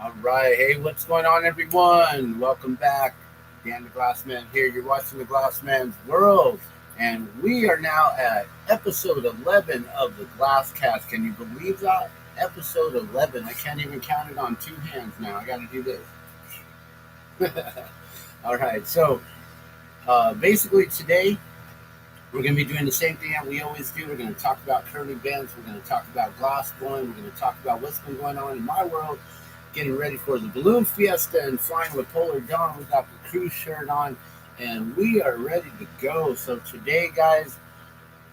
All right. Hey, what's going on, everyone? Welcome back. Dan the Glassman here. You're watching the Glassman's World. And we are now at episode 11 of the Glasscast. Can you believe that? Episode 11. I can't even count it on two hands now. I got to do this. All right. So basically today, we're going to be doing the same thing that we always do. We're going to talk about current events. We're going to talk about glass blowing. We're going to talk about what's been going on in my world. Getting ready for the balloon fiesta and flying with Polar Dawn. We got the cruise shirt on and we are ready to go. So today, guys,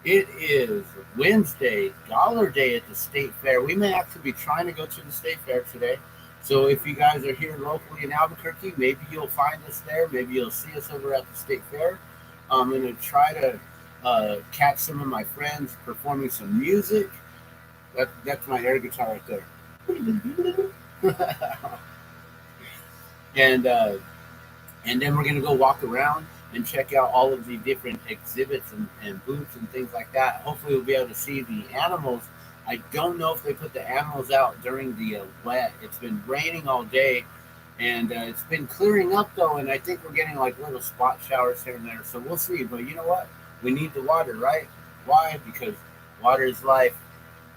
it is Wednesday, Dollar Day at the State Fair. We may actually be trying to go to the State Fair today. So if you guys are here locally in Albuquerque, maybe you'll find us there. Maybe you'll see us over at the State Fair. I'm going to try to catch some of my friends performing some music. That's my air guitar right there. and then we're gonna go walk around and check out all of the different exhibits and booths and things like that. Hopefully we'll be able to see the animals. I don't know if they put the animals out during the wet. It's been raining all day and it's been clearing up though, and I think we're getting like little spot showers here and there, so we'll see. But you know what, we need the water, right? Why? Because water is life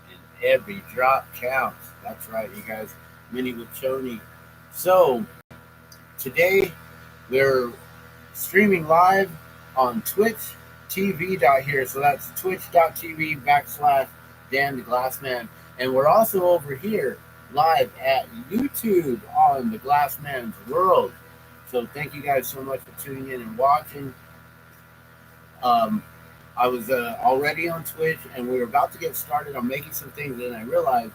and every drop counts. That's right, you guys. Mini with Choni. So today we're streaming live on Twitch TV here. So that's twitch.tv/Dan the Glassman. And we're also over here live at YouTube on the Glassman's World. So thank you guys so much for tuning in and watching. I was already on Twitch and we were about to get started on making some things, and I realized,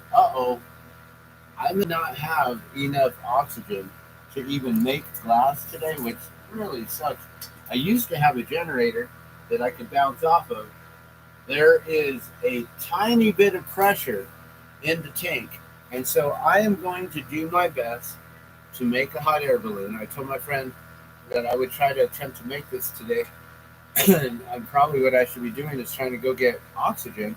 I may not have enough oxygen to even make glass today, which really sucks. I used to have a generator that I could bounce off of. There is a tiny bit of pressure in the tank, and so I am going to do my best to make a hot air balloon. I told my friend that I would try to attempt to make this today, and probably what I should be doing is trying to go get oxygen,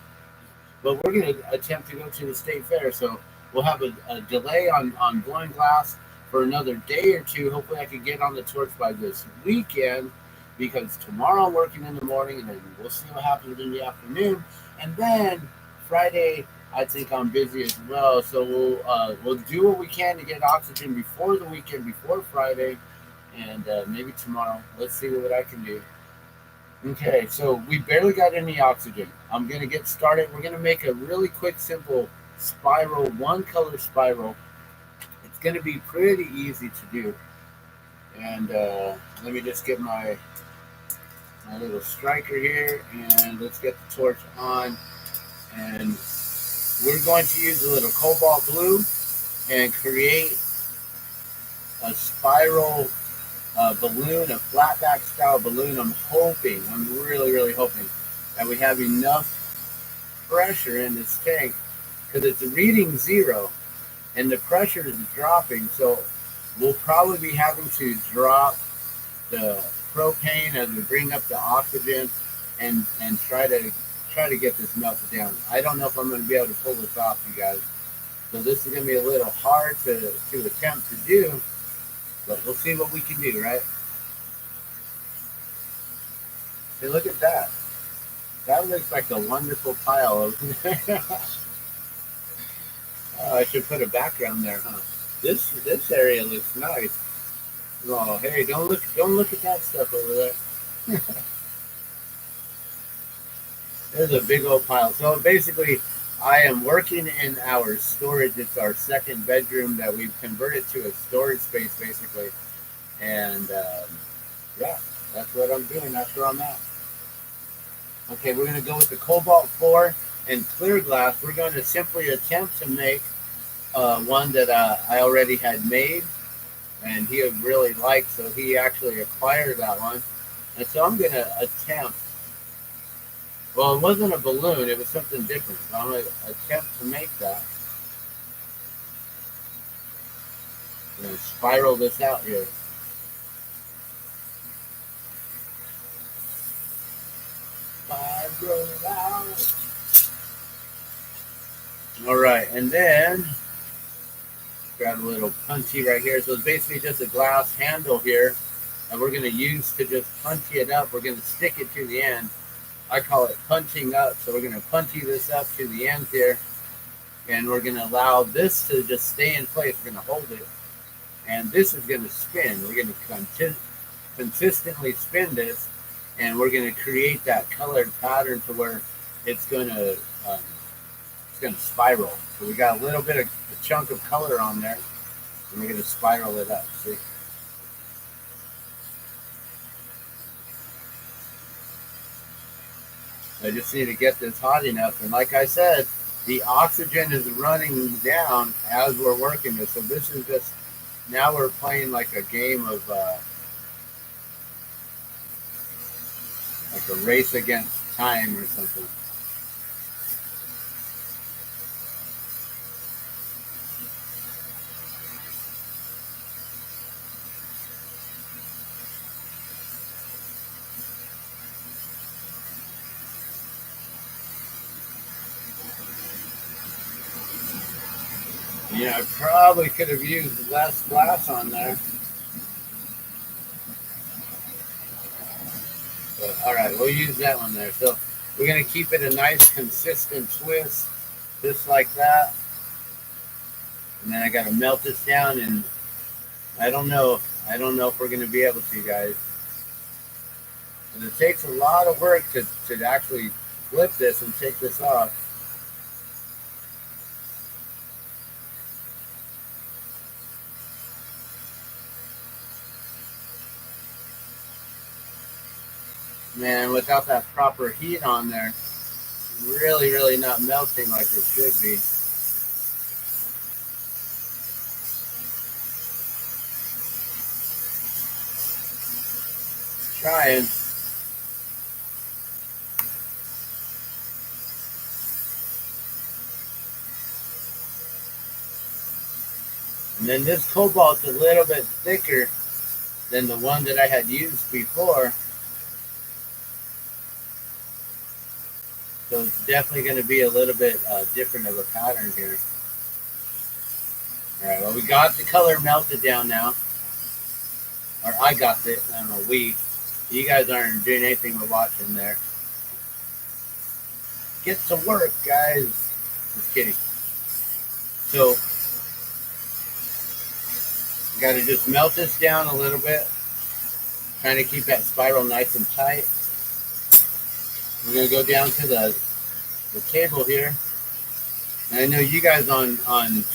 but we're going to attempt to go to the State Fair, so we'll have a delay on blowing glass for another day or two. Hopefully I can get on the torch by this weekend, because tomorrow I'm working in the morning, and then we'll see what happens in the afternoon. And then Friday, I think I'm busy as well. So we'll do what we can to get oxygen before the weekend, before Friday, and maybe tomorrow. Let's see what I can do. Okay, so we barely got any oxygen. I'm going to get started. We're going to make a really quick, simple spiral, one color spiral. It's going to be pretty easy to do. And let me just get my little striker here, and let's get the torch on. And we're going to use a little cobalt blue and create a spiral balloon, a flatback style balloon. I'm really hoping that we have enough pressure in this tank, because it's reading 0 and the pressure is dropping, so we'll probably be having to drop the propane as we bring up the oxygen and try to get this melted down. I don't know if I'm going to be able to pull this off, you guys, so this is going to be a little hard to attempt to do, but we'll see what we can do, right? Hey, look at that. That looks like a wonderful pile over there. Oh, I should put a background there, huh? This area looks nice. Oh, hey, don't look at that stuff over there. There's a big old pile. So basically, I am working in our storage. It's our second bedroom that we've converted to a storage space, basically. And yeah, that's what I'm doing. That's where I'm at. Okay, we're going to go with the Cobalt 4 and clear glass. We're going to simply attempt to make one that I already had made, and he really liked, so he actually acquired that one. And so I'm going to attempt, well, it wasn't a balloon, it was something different, so I'm going to attempt to make that. I'm going to spiral this out here. Spiral out. All right, and then grab a little punchy right here. So it's basically just a glass handle here that we're going to use to just punchy it up. We're going to stick it to the end. I call it punching up. So we're going to punchy this up to the end here. And we're going to allow this to just stay in place. We're going to hold it. And this is going to spin. We're going to consistently spin this. And we're going to create that colored pattern to where it's going to spiral. So we got a little bit of a chunk of color on there, and we're going to spiral it up. See? I just need to get this hot enough, and like I said, the oxygen is running down as we're working this. So this is just, now we're playing like a game of like a race against time or something. Yeah, I probably could have used less glass on there. But, all right, we'll use that one there. So we're going to keep it a nice, consistent twist, just like that. And then I got to melt this down, and I don't know if we're going to be able to, guys. And it takes a lot of work to actually flip this and take this off. Man, without that proper heat on there, really not melting like it should be. Trying. And then this cobalt's a little bit thicker than the one that I had used before. So it's definitely going to be a little bit different of a pattern here. All right, well, we got the color melted down now. Or I got it. I don't know, we. You guys aren't doing anything but watching there. Get to work, guys. Just kidding. So, got to just melt this down a little bit. Trying to keep that spiral nice and tight. We're going to go down to the table here. And I know you guys on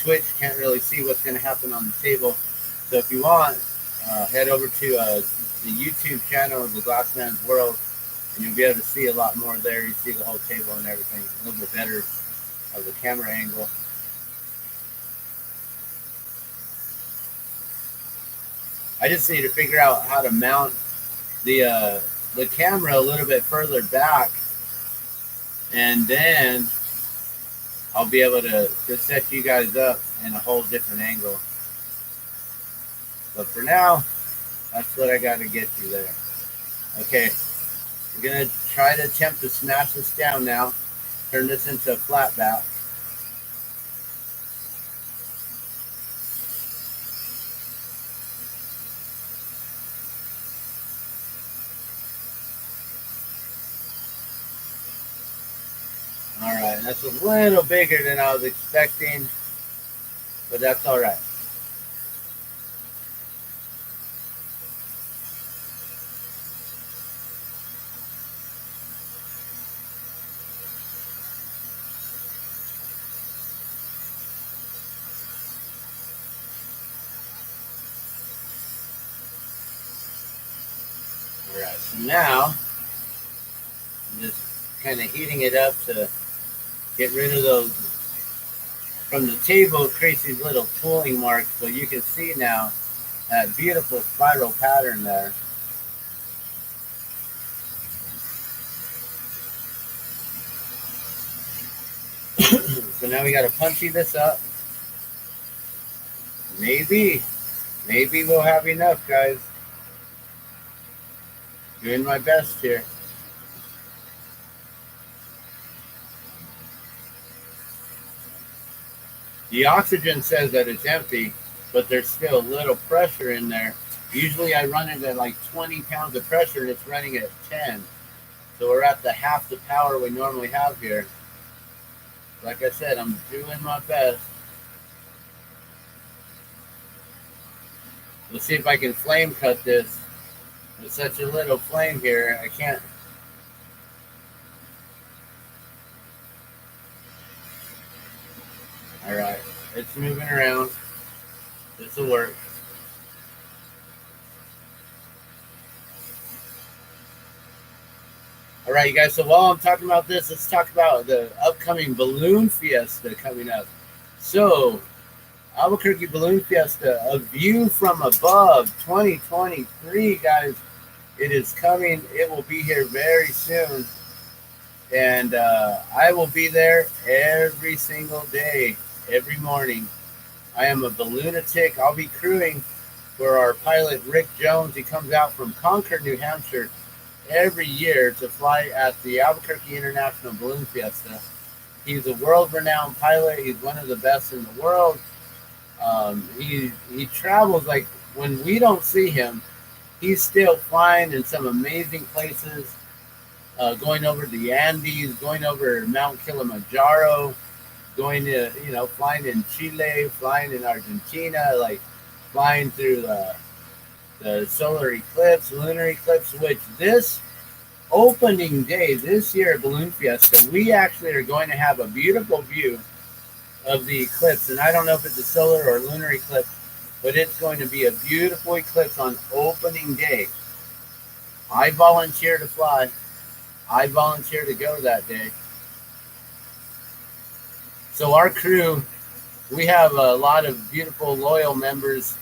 Twitch can't really see what's going to happen on the table. So if you want, head over to the YouTube channel of The Glassman's World, and you'll be able to see a lot more there. You see the whole table and everything, a little bit better of the camera angle. I just need to figure out how to mount the camera a little bit further back, and then I'll be able to set you guys up in a whole different angle. But for now, that's what I got to get you there. Okay, we're going to try to attempt to smash this down now. Turn this into a flat back. All right, that's a little bigger than I was expecting, but that's all right. All right, so now I'm just kind of heating it up to get rid of those. From the table, it creates these little pulling marks, but you can see now that beautiful spiral pattern there. So now we got to punchy this up. Maybe we'll have enough, guys. Doing my best here. The oxygen says that it's empty, but there's still a little pressure in there. Usually I run it at like 20 pounds of pressure, and it's running at 10. So we're at the half the power we normally have here. Like I said, I'm doing my best. Let's see if I can flame cut this. There's such a little flame here, I can't. Alright, it's moving around. This will work. All right, you guys, so while I'm talking about this, let's talk about the upcoming Balloon Fiesta coming up. So, Albuquerque Balloon Fiesta, A View from Above 2023, guys. It is coming. It will be here very soon. And I will be there every single day, every morning. I am a balloonatic. I'll be crewing for our pilot, Rick Jones. He comes out from Concord, New Hampshire, every year to fly at the Albuquerque International Balloon Fiesta. He's a world-renowned pilot. He's one of the best in the world. He travels, like, when we don't see him, he's still flying in some amazing places, going over the Andes, going over Mount Kilimanjaro, going to, flying in Chile, flying in Argentina, like flying through the solar eclipse, lunar eclipse, which this opening day this year at Balloon Fiesta, we actually are going to have a beautiful view of the eclipse. And I don't know if it's a solar or lunar eclipse, but it's going to be a beautiful eclipse on opening day. I volunteer to fly. I volunteer to go that day. So our crew, we have a lot of beautiful, loyal members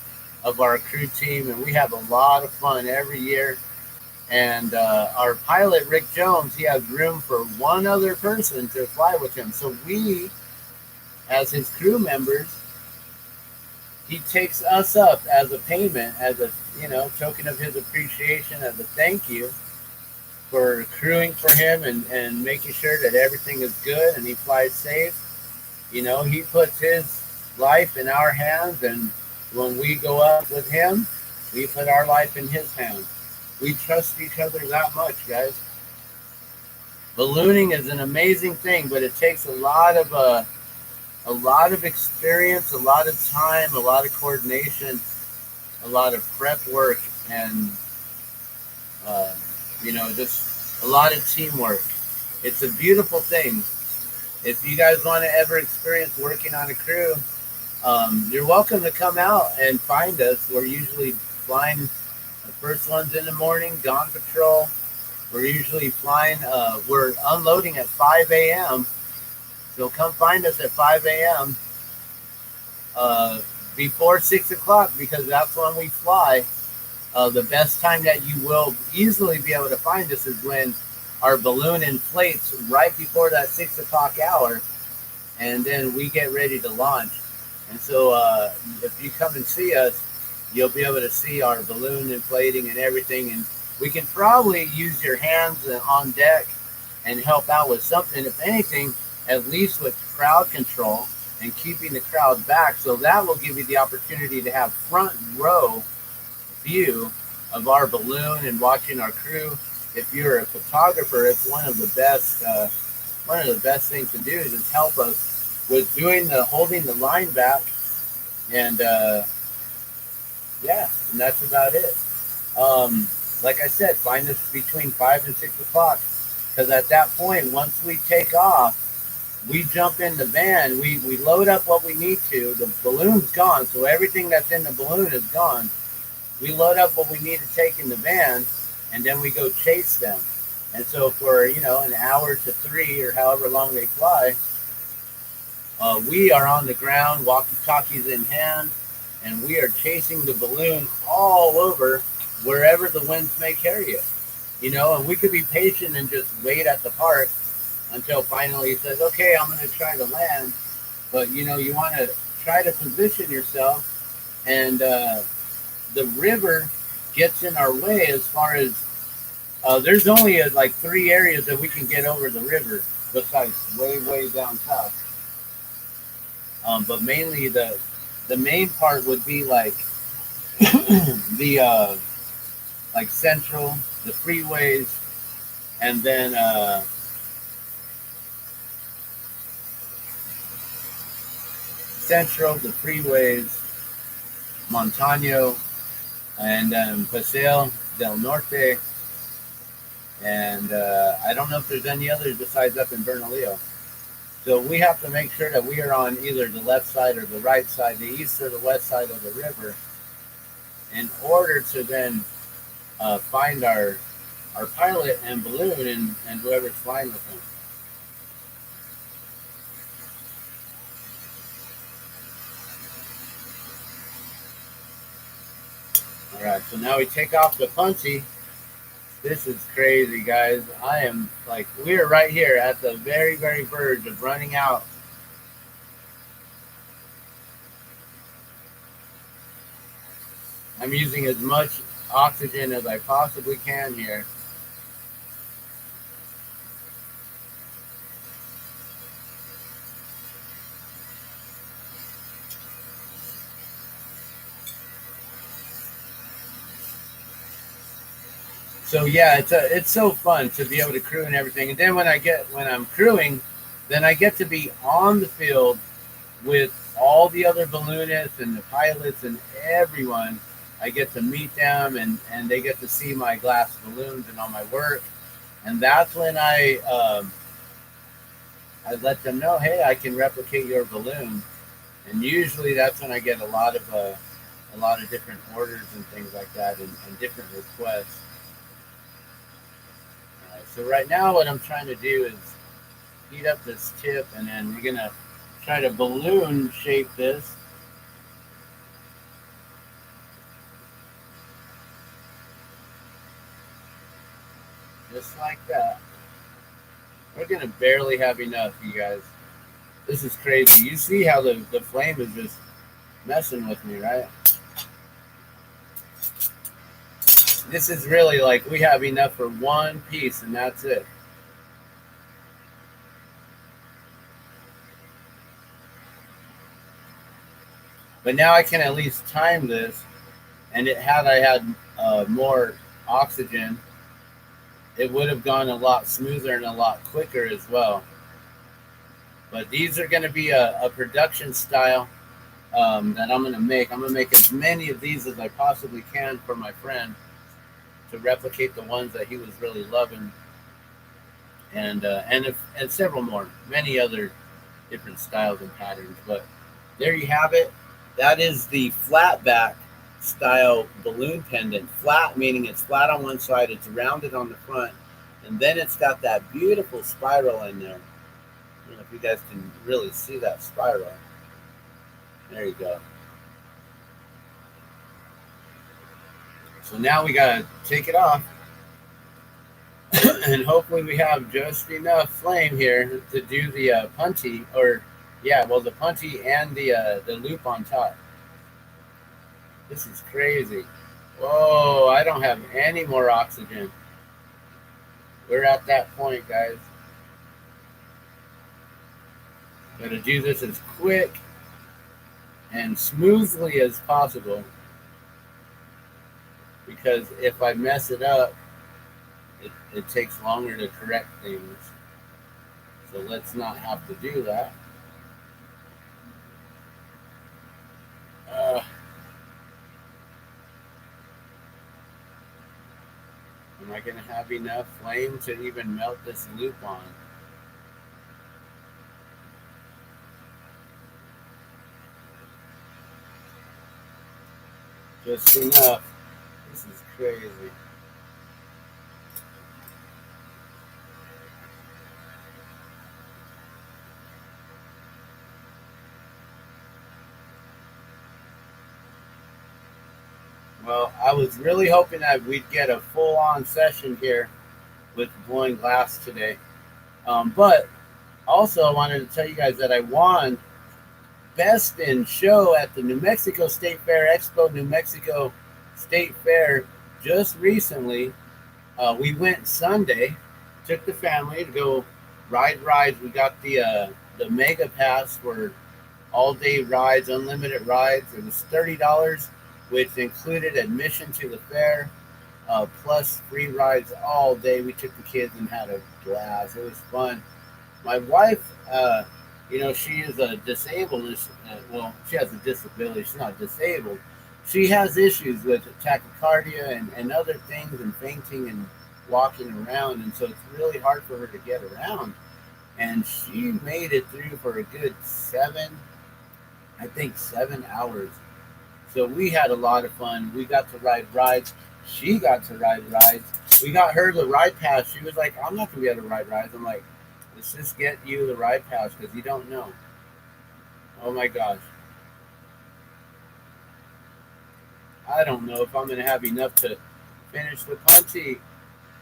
of our crew team, and we have a lot of fun every year. And our pilot, Rick Jones, he has room for one other person to fly with him. So we, as his crew members, he takes us up as a payment, as a token of his appreciation, as a thank you for crewing for him and making sure that everything is good and he flies safe. He puts his life in our hands, and when we go up with him, we put our life in his hands. We trust each other that much, guys. Ballooning is an amazing thing, but it takes a lot of experience, a lot of time, a lot of coordination, a lot of prep work, and just a lot of teamwork. It's a beautiful thing. If you guys want to ever experience working on a crew, you're welcome to come out and find us. We're usually flying the first ones in the morning, dawn patrol. We're usually flying, we're unloading at 5 a.m. So come find us at 5 a.m. Before 6 o'clock, because that's when we fly. The best time that you will easily be able to find us is when our balloon inflates right before that 6 o'clock hour, and then we get ready to launch. And so if you come and see us, you'll be able to see our balloon inflating and everything. And we can probably use your hands on deck and help out with something, if anything, at least with crowd control and keeping the crowd back. So that will give you the opportunity to have front row view of our balloon and watching our crew. If you're a photographer, it's one of the best things to do is just help us with holding the line back. And and that's about it. Like I said, find us between 5 and 6 o'clock, because at that point, once we take off, we jump in the van, we load up what we need to. The balloon's gone, so everything that's in the balloon is gone. We load up what we need to take in the van, and then we go chase them. And so for, an hour to 3 or however long they fly, we are on the ground, walkie-talkies in hand, and we are chasing the balloon all over wherever the winds may carry it. And we could be patient and just wait at the park until finally it says, okay, I'm going to try to land. But, you want to try to position yourself, and the river gets in our way as far as there's only like 3 areas that we can get over the river besides way down south. But mainly the the main part would be like the like Central, the freeways, and then Central, the freeways, Montano, and Paseo del Norte, and I don't know if there's any others besides up in Bernalillo. So we have to make sure that we are on either the left side or the right side, the east or the west side of the river, in order to then find our pilot and balloon and whoever's flying with him. All right, so now we take off the punchy. This is crazy, guys. I am like, we're right here at the very, very verge of running out. I'm using as much oxygen as I possibly can here. So yeah, it's so fun to be able to crew and everything. And then when I'm crewing, then I get to be on the field with all the other balloonists and the pilots and everyone. I get to meet them and they get to see my glass balloons and all my work. And that's when I let them know, hey, I can replicate your balloon. And usually that's when I get a lot of different orders and things like that and different requests. So right now what I'm trying to do is heat up this tip, and then we're going to try to balloon shape this. Just like that. We're going to barely have enough, you guys. This is crazy. You see how the flame is just messing with me, right? This is really like we have enough for one piece, and that's it. But now I can at least time this, and had I had more oxygen, it would have gone a lot smoother and a lot quicker as well. But these are going to be a production style that I'm going to make. I'm going to make as many of these as I possibly can for my friend to replicate the ones that he was really loving, and several more, many other different styles and patterns. But there you have it. That is the flat back style balloon pendant. Flat meaning it's flat on one side, it's rounded on the front, and then it's got that beautiful spiral in there. I don't know if you guys can really see that spiral. There you go. So now we gotta take it off, and hopefully we have just enough flame here to do the punchy, or yeah, well the punchy and the loop on top. This is crazy. Whoa, I don't have any more oxygen. We're at that point, guys. Gotta do this as quick and smoothly as possible, because if I mess it up, it takes longer to correct things. So let's not have to do that. Am I going to have enough flame to even melt this loop on? Just enough. This is crazy. Well, I was really hoping that we'd get a full-on session here with blowing glass today. But also I wanted to tell you guys that I won Best in Show at the New Mexico State Fair, Expo New Mexico State Fair just recently. We went Sunday, took the family to go ride rides. We got the mega pass for all day rides, unlimited rides. It was $30, which included admission to the fair, plus free rides all day. We took the kids and had a blast. It was fun. My wife, she is a disabled. Well, she has a disability. She's not disabled. She has issues with tachycardia and other things, and fainting and walking around, and so it's really hard for her to get around. And she made it through for a good 7 hours. So we had a lot of fun. We got to ride rides. She got to ride rides. We got her the ride pass. She was like, I'm not going to be able to ride rides. I'm like, let's just get you the ride pass because you don't know. Oh my gosh. I don't know if I'm going to have enough to finish the punty.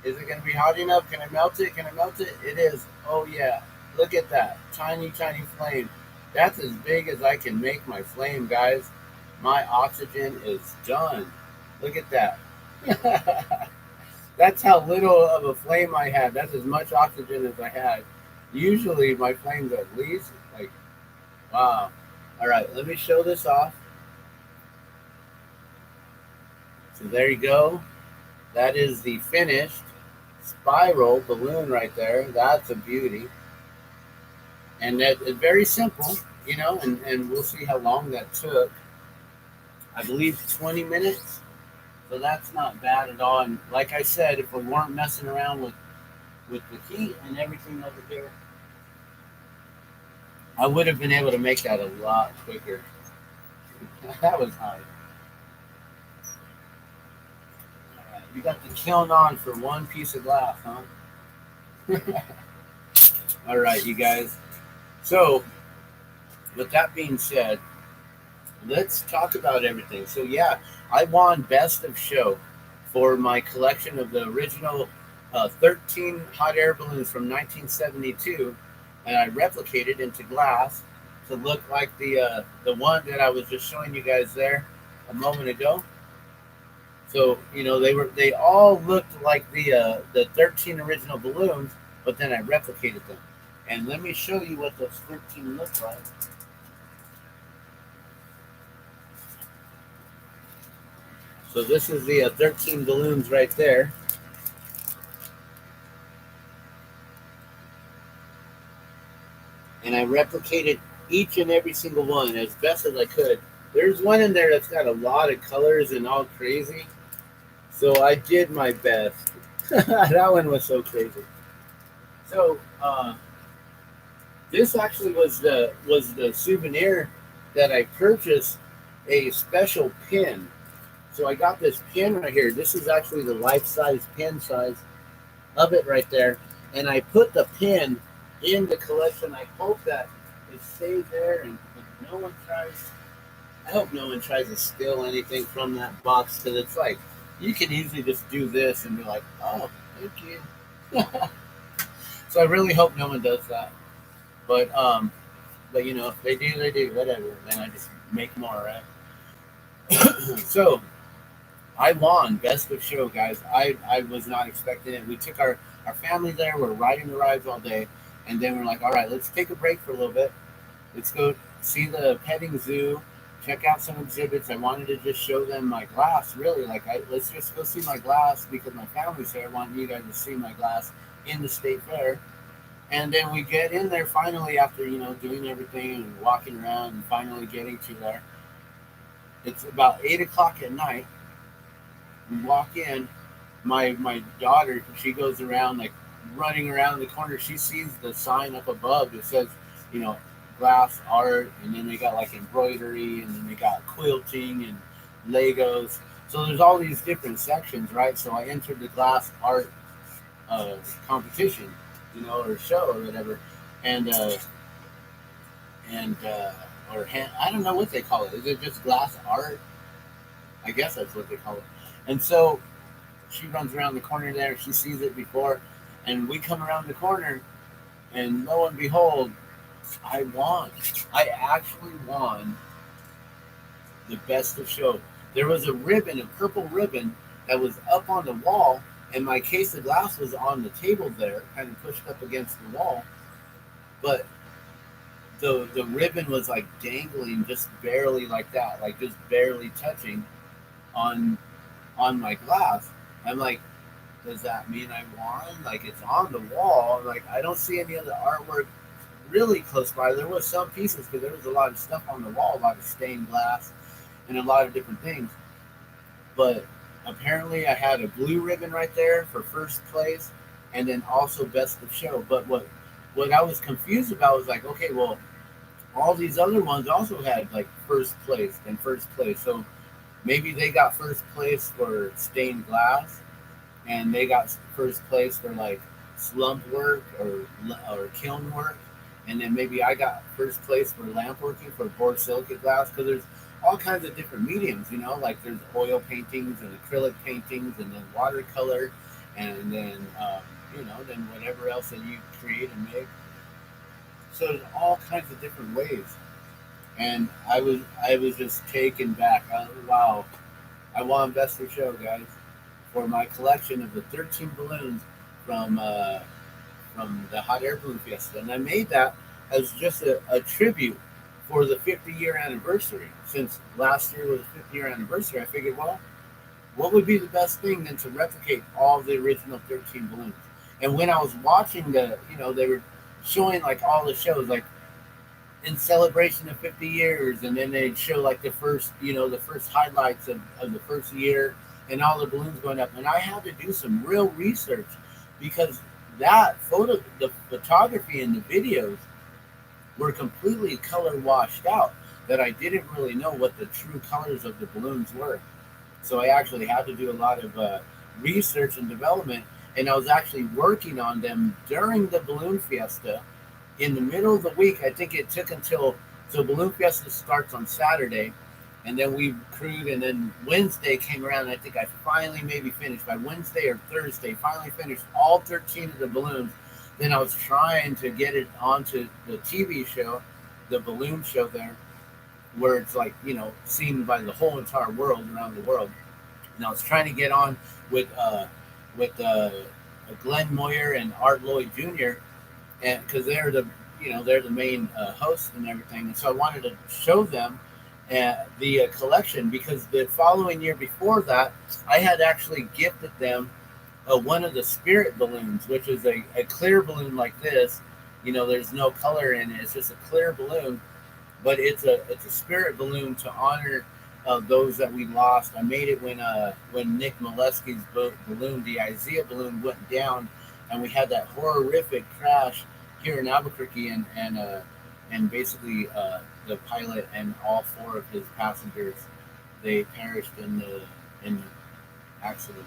Is it going to be hot enough? Can I melt it? Can I melt it? It is. Oh yeah. Look at that. Tiny, tiny flame. That's as big as I can make my flame, guys. My oxygen is done. Look at that. That's how little of a flame I had. That's as much oxygen as I had. Usually my flames at least, like, wow. All right, let me show this off. So there you go. That is the finished spiral balloon right there. That's a beauty. And that is very simple, and we'll see how long that took. I believe 20 minutes. So that's not bad at all. And like I said, if we weren't messing around with the heat and everything over here, I would have been able to make that a lot quicker. That was high. All right, you got the kiln on for one piece of glass, huh? All right, you guys. So, with that being said, let's talk about everything. So yeah, I won Best of Show for my collection of the original 13 hot air balloons from 1972, and I replicated into glass to look like the one that I was just showing you guys there a moment ago. So they all looked like the 13 original balloons, but then I replicated them. And let me show you what those 13 look like. So this is the 13 balloons right there. And I replicated each and every single one as best as I could. There's one in there that's got a lot of colors and all crazy. So I did my best. That one was so crazy. So this actually was the souvenir that I purchased, a special pin. So I got this pin right here. This is actually the life-size pin size of it right there. And I put the pin in the collection. I hope that it stays there and no one tries. I hope no one tries to steal anything from that box, because it's like you can easily just do this and be like, oh, thank you. So I really hope no one does that. But if they do, they do. Whatever. Then I just make more, right? So I won Best of Show, guys. I was not expecting it. We took our family there. We're riding the rides all day. And then we're like, all right, let's take a break for a little bit. Let's go see the petting zoo, check out some exhibits. I wanted to just show them my glass, really. Let's just go see my glass because my family's there. I want you guys to see my glass in the state fair. And then we get in there finally after, doing everything and walking around and finally getting to there. It's about 8 o'clock at night. We walk in. My daughter, she goes around, like, running around the corner. She sees the sign up above that says, glass art, and then they got like embroidery, and then they got quilting and Legos. So there's all these different sections, right? So I entered the glass art competition, or show or whatever, I don't know what they call it. Is it just glass art? I guess that's what they call it. And so she runs around the corner there. She sees it before, and we come around the corner, and lo and behold, I won. I actually won the Best of Show. There was a ribbon, a purple ribbon, that was up on the wall, and my case of glass was on the table there, kind of pushed up against the wall. But the ribbon was like dangling just barely like that, like just barely touching on my glass. I'm like, does that mean I won? Like, it's on the wall. Like, I don't see any other artwork really close by. There was some pieces because there was a lot of stuff on the wall, a lot of stained glass and a lot of different things. But apparently, I had a blue ribbon right there for first place, and then also best of show. But what I was confused about was like, okay, well, all these other ones also had like first place and first place. So maybe they got first place for stained glass, and they got first place for like slump work or kiln work, and then maybe I got first place for lamp working for borosilicate glass, because there's all kinds of different mediums, like there's oil paintings and acrylic paintings and then watercolor, and then then whatever else that you create and make. So there's all kinds of different ways, and I was just taken back. Wow, I won best of show, guys, for my collection of the 13 balloons from the Hot Air Balloon Fiesta, and I made that as just a tribute for the 50-year anniversary. Since last year was the 50-year anniversary, I figured, well, what would be the best thing than to replicate all the original 13 balloons? And when I was watching they were showing like all the shows, like in celebration of 50 years, and then they'd show like the first highlights of the first year and all the balloons going up. And I had to do some real research, because the photography and the videos were completely color washed out, that I didn't really know what the true colors of the balloons were. So I actually had to do a lot of research and development, and I was actually working on them during the Balloon Fiesta. In the middle of the week, I think it took until, so Balloon Fiesta starts on Saturday, and then we crewed, and then Wednesday came around, and I think I finally maybe finished by Wednesday or Thursday, finally finished all 13 of the balloons. Then I was trying to get it onto the TV show, the balloon show there, where it's like, seen by the whole entire world, around the world. And I was trying to get on with Glenn Moyer and Art Lloyd Jr., and because they're the main hosts and everything. And so I wanted to show them the collection, because the following year before that, I had actually gifted them one of the spirit balloons, which is a clear balloon like this. There's no color in it. It's just a clear balloon, but it's a spirit balloon to honor those that we lost. I made it when Nick Molesky's balloon, the Isaiah balloon, went down, and we had that horrific crash here in Albuquerque, and basically the pilot and all 4 of his passengers, they perished in the accident.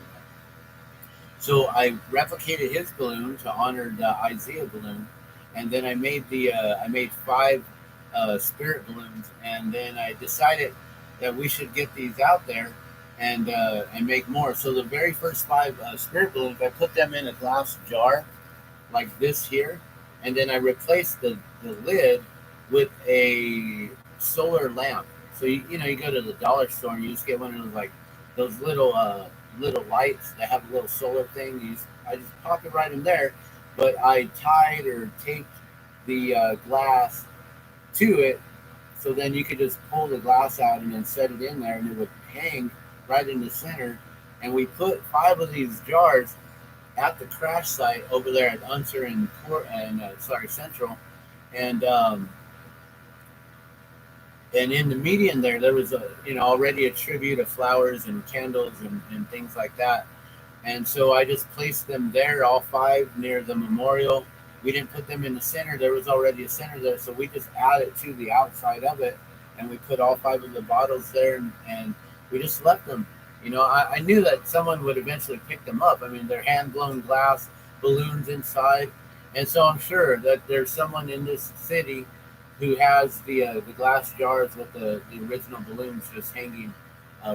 So I replicated his balloon to honor the Isaiah balloon, and then I made 5 spirit balloons, and then I decided that we should get these out there and make more. So the very first 5 spirit balloons, I put them in a glass jar like this here, and then I replaced the lid with a solar lamp. So you go to the dollar store and you just get one of those, like those little lights that have a little solar thing. I just pop it right in there, but I tied or taped the glass to it, so then you could just pull the glass out and then set it in there, and it would hang right in the center. And we put 5 of these jars at the crash site over there at Unser and Central, and in the median there was already a tribute of flowers and candles and things like that. And so I just placed them there, all 5, near the memorial. We didn't put them in the center. There was already a center there, so we just added to the outside of it, and we put all 5 of the bottles there, and we just left them. I knew that someone would eventually pick them up. I mean, they're hand-blown glass balloons inside, and so I'm sure that there's someone in this city who has the glass jars with the original balloons just hanging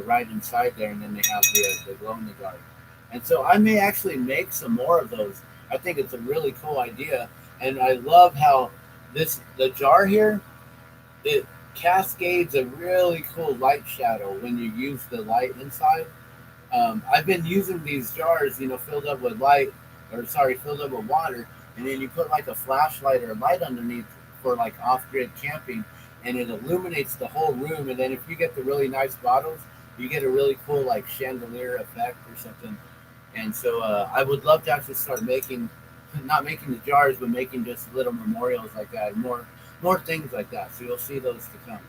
right inside there, and then they have the glow-in-the-dark. And so I may actually make some more of those. I think it's a really cool idea, and I love how the jar here, it cascades a really cool light shadow when you use the light inside. I've been using these jars, filled up with water, and then you put like a flashlight or a light underneath for like off-grid camping, and it illuminates the whole room. And then if you get the really nice bottles, you get a really cool like chandelier effect or something. And so I would love to actually start making, not making the jars, but making just little memorials like that, more things like that. So you'll see those to come.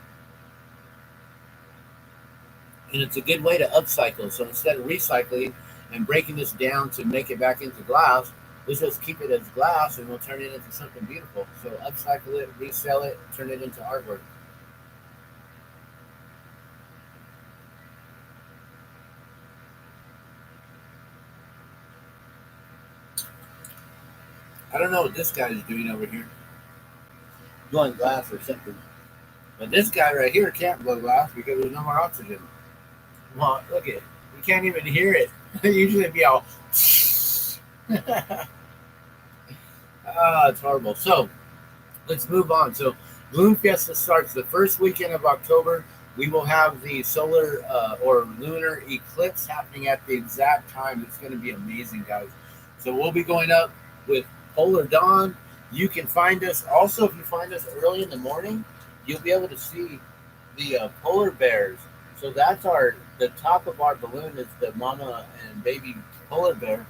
And it's a good way to upcycle. So instead of recycling and breaking this down to make it back into glass, let's just keep it as glass and we'll turn it into something beautiful. So upcycle it, resell it, turn it into artwork. I don't know what this guy is doing over here. Blowing glass or something. But this guy right here can't blow glass because there's no more oxygen. Well, look at it. You can't even hear it. Usually it'd be all it's horrible. So let's move on. So Balloon Fiesta starts the first weekend of October. We will have the solar or lunar eclipse happening at the exact time. It's going to be amazing, guys. So we'll be going up with Polar Dawn. You can find us also if you find us early in the morning. You'll be able to see the polar bears. So that's the top of our balloon is the mama and baby polar bear,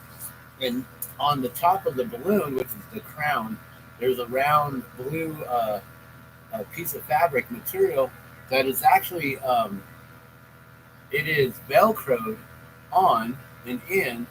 and on the top of the balloon, which is the crown, there's a round blue piece of fabric material that is actually it is velcroed on and in,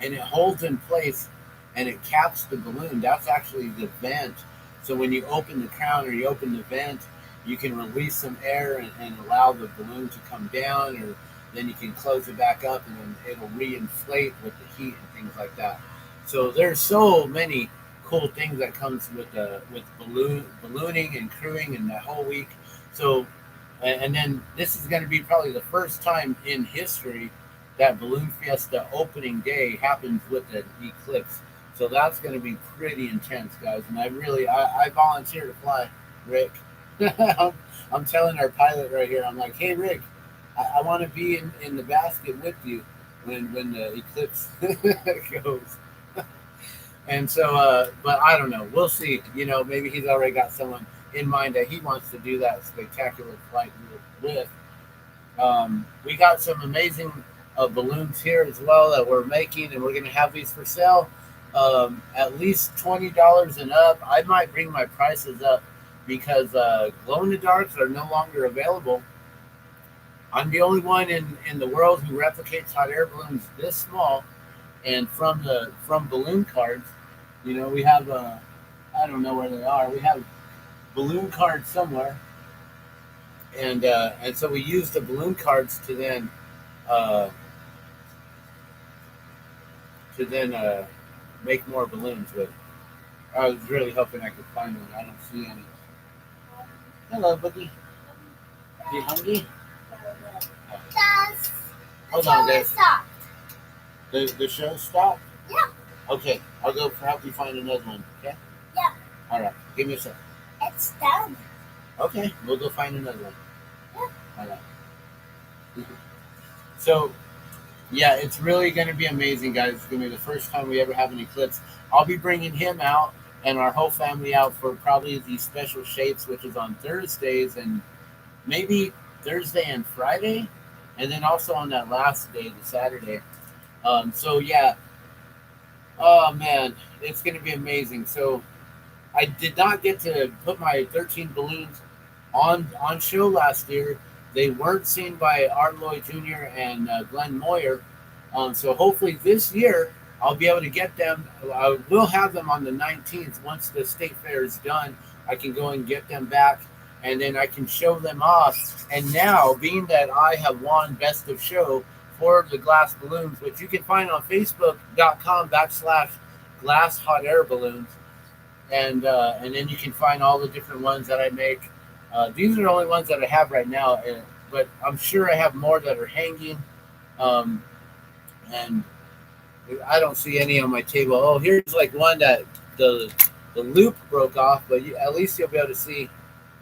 and it holds in place and it caps the balloon. That's actually the vent. So when you open the crown or you open the vent, you can release some air and allow the balloon to come down, or then you can close it back up and then it'll reinflate with the heat and things like that. So there's so many cool things that comes with ballooning and crewing and that whole week. So, and then this is going to be probably the first time in history that Balloon Fiesta opening day happens with an eclipse. So that's going to be pretty intense, guys. And I volunteer to fly, Rick. I'm telling our pilot right here, I'm like, hey, Rick, I want to be in the basket with you when the eclipse goes. And so, but I don't know. We'll see. You know, maybe he's already got someone in mind that he wants to do that spectacular flight with. We got some amazing balloons here as well that we're making, and we're going to have these for sale. At least $20 and up. I might bring my prices up because glow-in-the-darks are no longer available. I'm the only one in the world who replicates hot air balloons this small, and from balloon cards. You know, we have I don't know where they are. We have balloon cards somewhere, and so we use the balloon cards to then make more balloons with. I was really hoping I could find one. I don't see any. Hello, Boogie. Are you hungry? Does Hold on, guys. stopped? The show stopped? Yeah. Okay, I'll go help you find another one. Okay. Yeah. All right. Give me a sec. It's done. Okay, we'll go find another one. Yeah. All right. So, yeah, it's really going to be amazing, guys. It's going to be the first time we ever have an eclipse. I'll be bringing him out and our whole family out for probably these special shapes, which is on Thursdays and maybe Thursday and Friday, and then also on that last day, the Saturday. So, yeah. Oh, man, it's going to be amazing. So, I did not get to put my 13 balloons on show last year. They weren't seen by Art Lloyd Jr. and Glenn Moyer. So hopefully this year I'll be able to get them. I will have them on the 19th. Once the state fair is done, I can go and get them back, and then I can show them off. And now, being that I have won Best of Show for the glass balloons, which you can find on Facebook.com/glass hot air balloons. And then you can find all the different ones that I make. These are the only ones that I have right now, but I'm sure I have more that are hanging. And I don't see any on my table. Oh, here's like one that the loop broke off, but at least you'll be able to see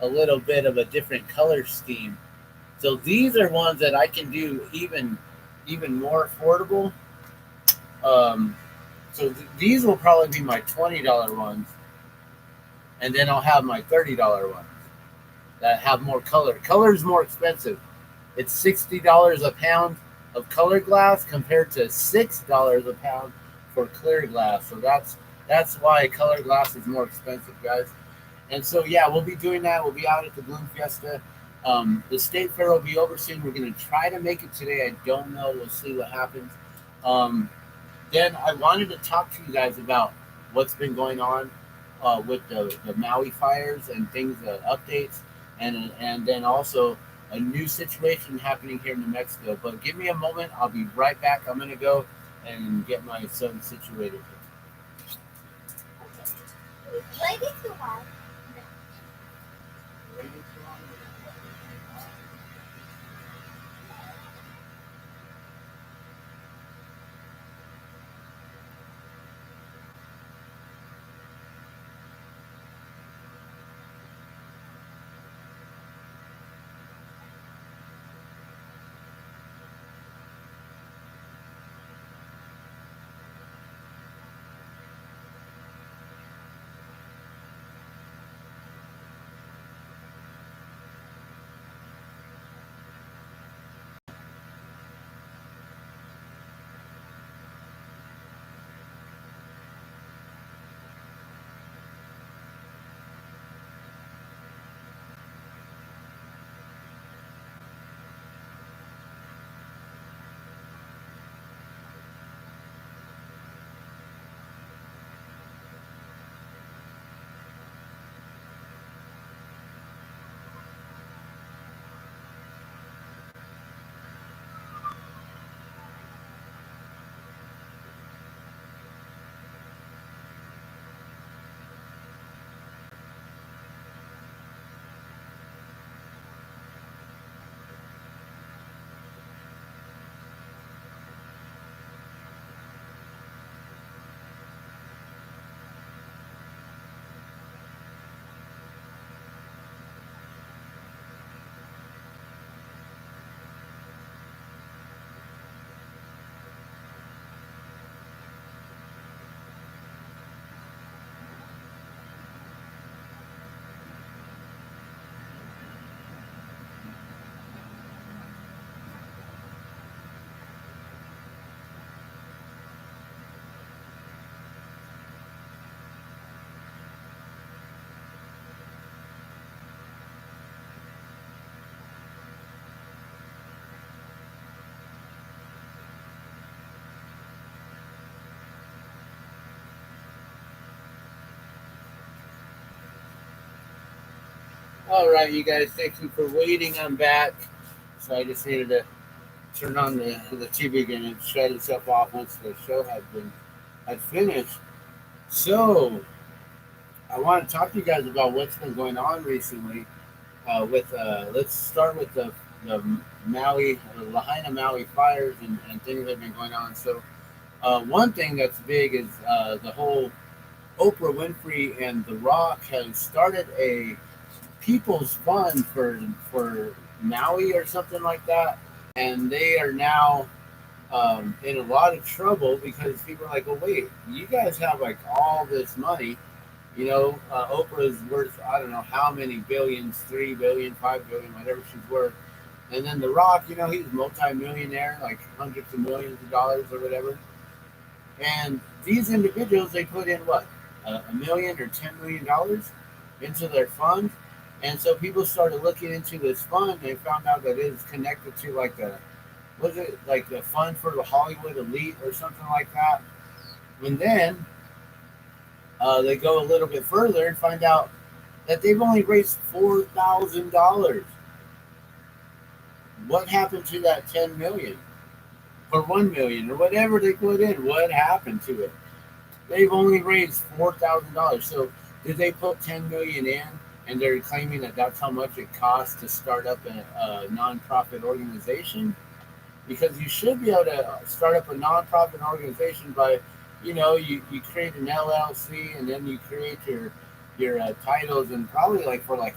a little bit of a different color scheme. So these are ones that I can do even more affordable. So these will probably be my $20 ones. and then I'll have my $30 ones that have more color. Color is more expensive. It's $60 a pound of colored glass compared to $6 a pound for clear glass. So that's why colored glass is more expensive, guys. And so yeah, we'll be doing that. We'll be out at the Balloon Fiesta. The state fair will be over soon. We're going to try to make it today. I don't know. We'll see what happens. Then I wanted to talk to you guys about what's been going on with the Maui fires and things, updates, and then also a new situation happening here in New Mexico. But give me a moment. I'll be right back. I'm going to go and get my son situated. Waiting too hard. All right, you guys, thank you for waiting. I'm back. So I just needed to turn on the TV again and shut itself off once the show had finished. So I want to talk to you guys about what's been going on recently. With let's start with the Lahaina Maui fires and things that have been going on. So one thing that's big is the whole Oprah Winfrey and The Rock has started a people's fund for Maui or something like that, and they are now in a lot of trouble because people are like, "Well, wait, you guys have like all this money, Oprah is worth I don't know how many billions, 3 billion, 5 billion, whatever she's worth, and then The Rock, he's multi-millionaire, like hundreds of millions of dollars or whatever, and these individuals they put in what a million or $10 million into their fund." And so people started looking into this fund. And they found out that it is connected to like was it like the fund for the Hollywood elite or something like that. And then they go a little bit further and find out that they've only raised $4,000. What happened to that 10 million or 1 million or whatever they put in? What happened to it? They've only raised $4,000. So did they put 10 million in? And they're claiming that that's how much it costs to start up a nonprofit organization, because you should be able to start up a nonprofit organization by, you create an LLC and then you create your titles, and probably like for like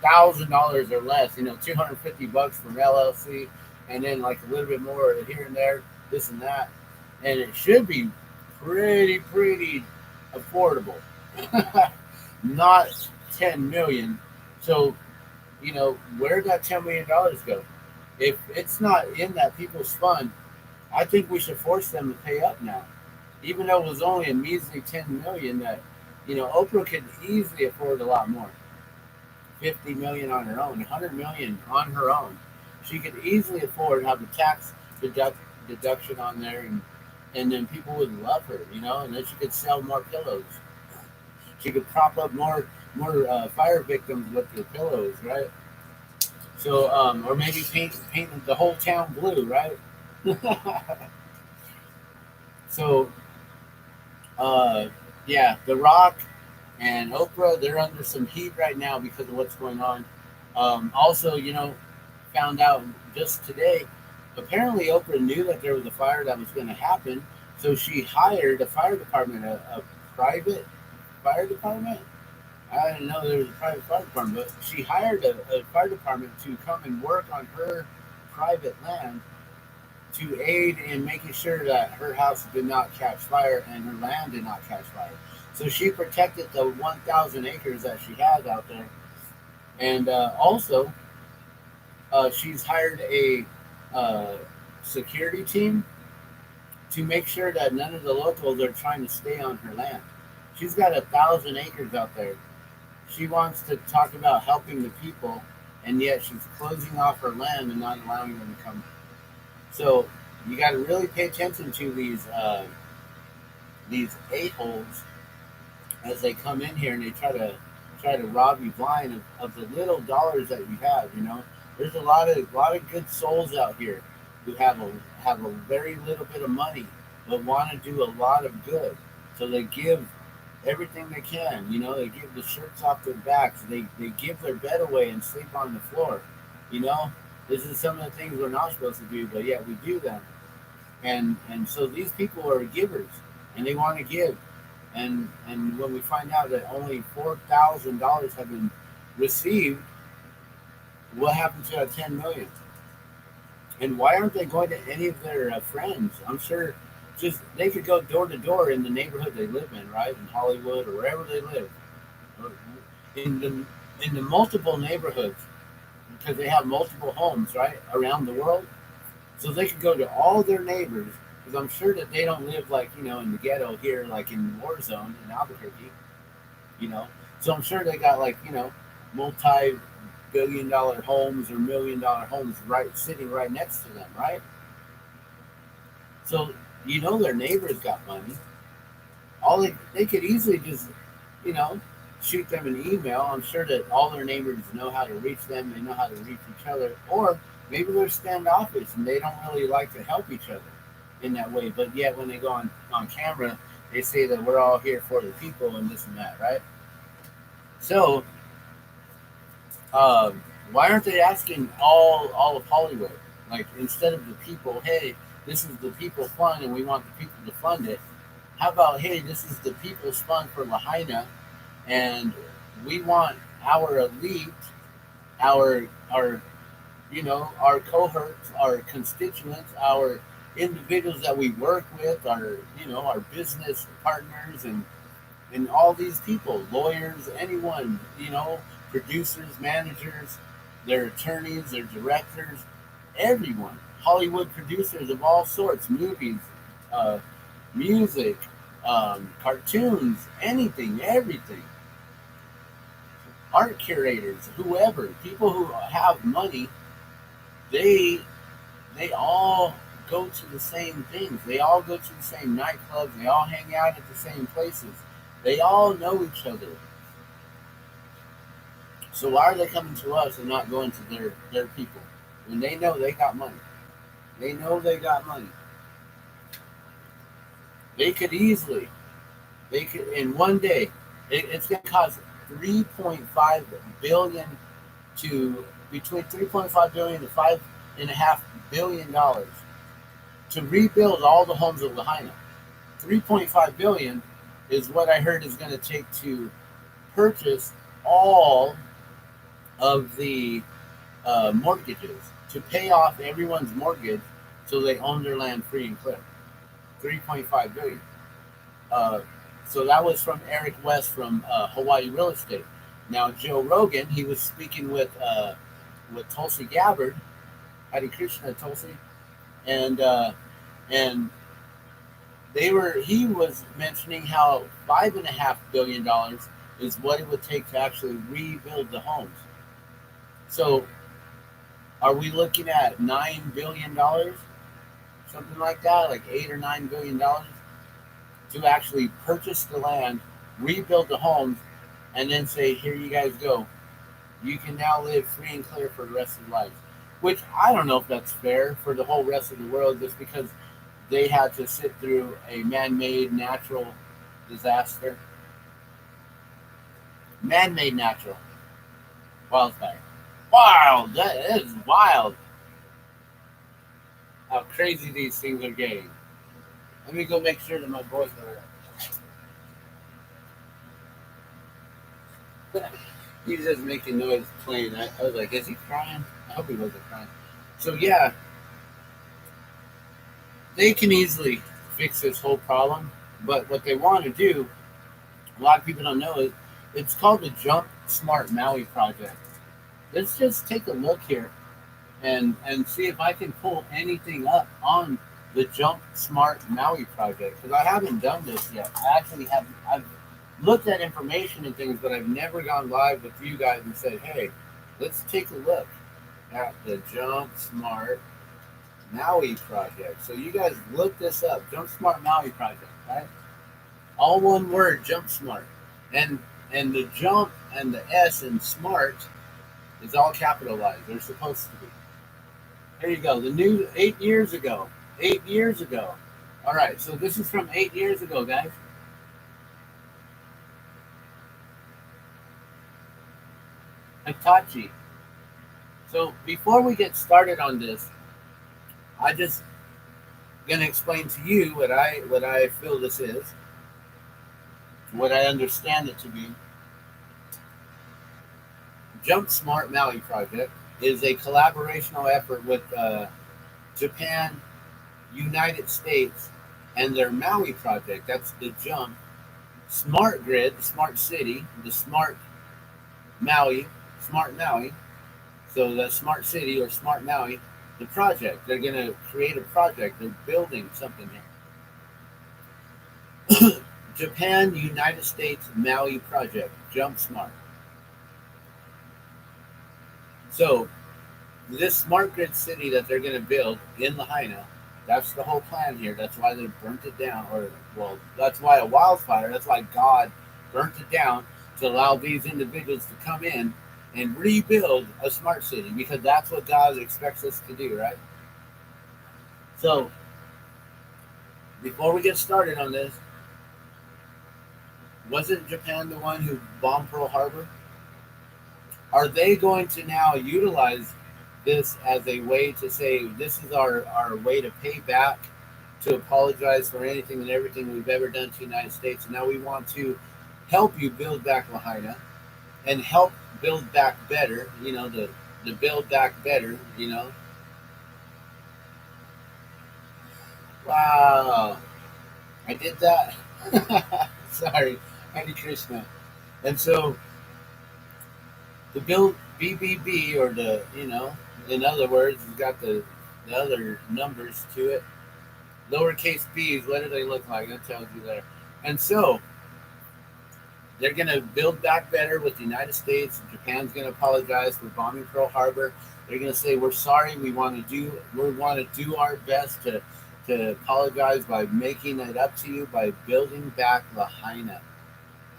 $1,000 or less, $250 for an LLC, and then like a little bit more here and there, this and that, and it should be pretty affordable. not 10 million. So, where did that $10 million go? If it's not in that people's fund, I think we should force them to pay up now, even though it was only a measly 10 million. That Oprah could easily afford a lot more. 50 million on her own, 100 million on her own. She could easily afford to have the tax deduction on there, and then people would love her, and then she could sell more pillows. She could prop up more fire victims with their pillows, right? So, or maybe paint the whole town blue, right? So, uh, yeah, The Rock and Oprah, they're under some heat right now because of what's going on. Also, found out just today, apparently Oprah knew that there was a fire that was going to happen, so she hired a fire department, a private fire department. I didn't know there was a private fire department, but she hired a fire department to come and work on her private land to aid in making sure that her house did not catch fire and her land did not catch fire. So she protected the 1,000 acres that she has out there. And also, she's hired a uh, security team to make sure that none of the locals are trying to stay on her land. She's got 1,000 acres out there. She wants to talk about helping the people, and yet she's closing off her land and not allowing them to come. So you got to really pay attention to these a-holes as they come in here and they try to rob you blind of the little dollars that you have. There's a lot of good souls out here who have a very little bit of money but want to do a lot of good. So they give everything they can. They give the shirts off their backs. They give their bed away and sleep on the floor. You know, this is some of the things we're not supposed to do, but yet we do them. And so these people are givers, and they want to give. And when we find out that only $4,000 have been received, what happened to that 10 million? And why aren't they going to any of their friends? I'm sure just they could go door to door in the neighborhood they live in, right, in Hollywood or wherever they live, or in the multiple neighborhoods, because they have multiple homes, right, around the world. So they could go to all their neighbors, because I'm sure that they don't live like in the ghetto here, like in the war zone in Albuquerque. So I'm sure they got like multi-billion-dollar homes or million-dollar homes right sitting right next to them, right? So their neighbors got money. All they could easily just you know shoot them an email. I'm sure that all their neighbors know how to reach them. They know how to reach each other, or maybe they're standoffish and they don't really like to help each other in that way. But yet when they go on camera, they say that we're all here for the people and this and that, right? So why aren't they asking all of Hollywood, like instead of the people, hey, this is the people fund and we want the people to fund it? How about, hey, this is the people's fund for Lahaina, and we want our elite, our our cohorts, our constituents, our individuals that we work with, our business partners, and all these people, lawyers, anyone, producers, managers, their attorneys, their directors, everyone, Hollywood producers of all sorts, movies, uh, music, cartoons, anything, everything, art curators, whoever, people who have money, they they all go to the same things. They all go to the same nightclubs. They all hang out at the same places. They all know each other. So why are they coming to us and not going to their people when they know they got money? They know they got money. They could easily, they could in one day. It's going to cost 3.5 billion to between 3.5 billion to $5.5 billion to rebuild all the homes of Lahaina. 3.5 billion is what I heard is going to take to purchase all of the mortgages, to pay off everyone's mortgage so they own their land free and clear. 3.5 billion. So that was from Eric West from Hawaii Real Estate. Now Joe Rogan, he was speaking with Tulsi Gabbard, Hare Krishna Tulsi, and and he was mentioning how $5.5 billion is what it would take to actually rebuild the homes. So are we looking at $9 billion, something like that, like $8 or $9 billion, to actually purchase the land, rebuild the homes, and then say, "Here you guys go. You can now live free and clear for the rest of your life." Which I don't know if that's fair for the whole rest of the world, just because they had to sit through a man-made natural disaster, man-made natural wildfire. Wild, that is wild. How crazy these things are getting. Let me go make sure that my boys are. He's just making noise playing. I was like, is he crying? I hope he wasn't crying. So yeah, they can easily fix this whole problem. But what they want to do, a lot of people don't know, is it's called the Jump Smart Maui Project. Let's just take a look here and see if I can pull anything up on the Jump Smart Maui Project, because I haven't done this yet. I actually have. I've looked at information and things, but I've never gone live with you guys and said, "Hey, let's take a look at the Jump Smart Maui Project." So you guys look this up, Jump Smart Maui Project, right? All one word, Jump Smart, and the jump and the S in smart is all capitalized. They're supposed to be. Here you go. The new 8 years ago. 8 years ago. All right. So this is from 8 years ago, guys. Hitachi. So before we get started on this, I just gonna explain to you what I feel this is, what I understand it to be. Jump Smart Maui Project is a collaborational effort with Japan, United States, and their Maui project. That's the Jump Smart Grid, the Smart City, the Maui, Smart Maui. So the Smart City or Smart Maui, the project. They're going to create a project. They're building something here. Japan, United States, Maui project. Jump Smart. So this smart grid city that they're going to build in Lahaina, that's the whole plan here. That's why they burnt it down, or well, that's why a wildfire. That's why God burnt it down to allow these individuals to come in and rebuild a smart city, because that's what God expects us to do, right? So before we get started on this, wasn't Japan the one who bombed Pearl Harbor? Are they going to now utilize this as a way to say, this is our way to pay back, to apologize for anything and everything we've ever done to the United States? And now we want to help you build back Lahaina and help build back better, the build back better, Wow. I did that. Sorry. Hare Krishna. And so the build BBB, or in other words, it's got the other numbers to it. Lowercase b's, what do they look like? That tells you there. And so they're going to build back better with the United States. Japan's going to apologize for bombing Pearl Harbor. They're going to say, we're sorry. We want to do our best to apologize by making it up to you, by building back Lahaina.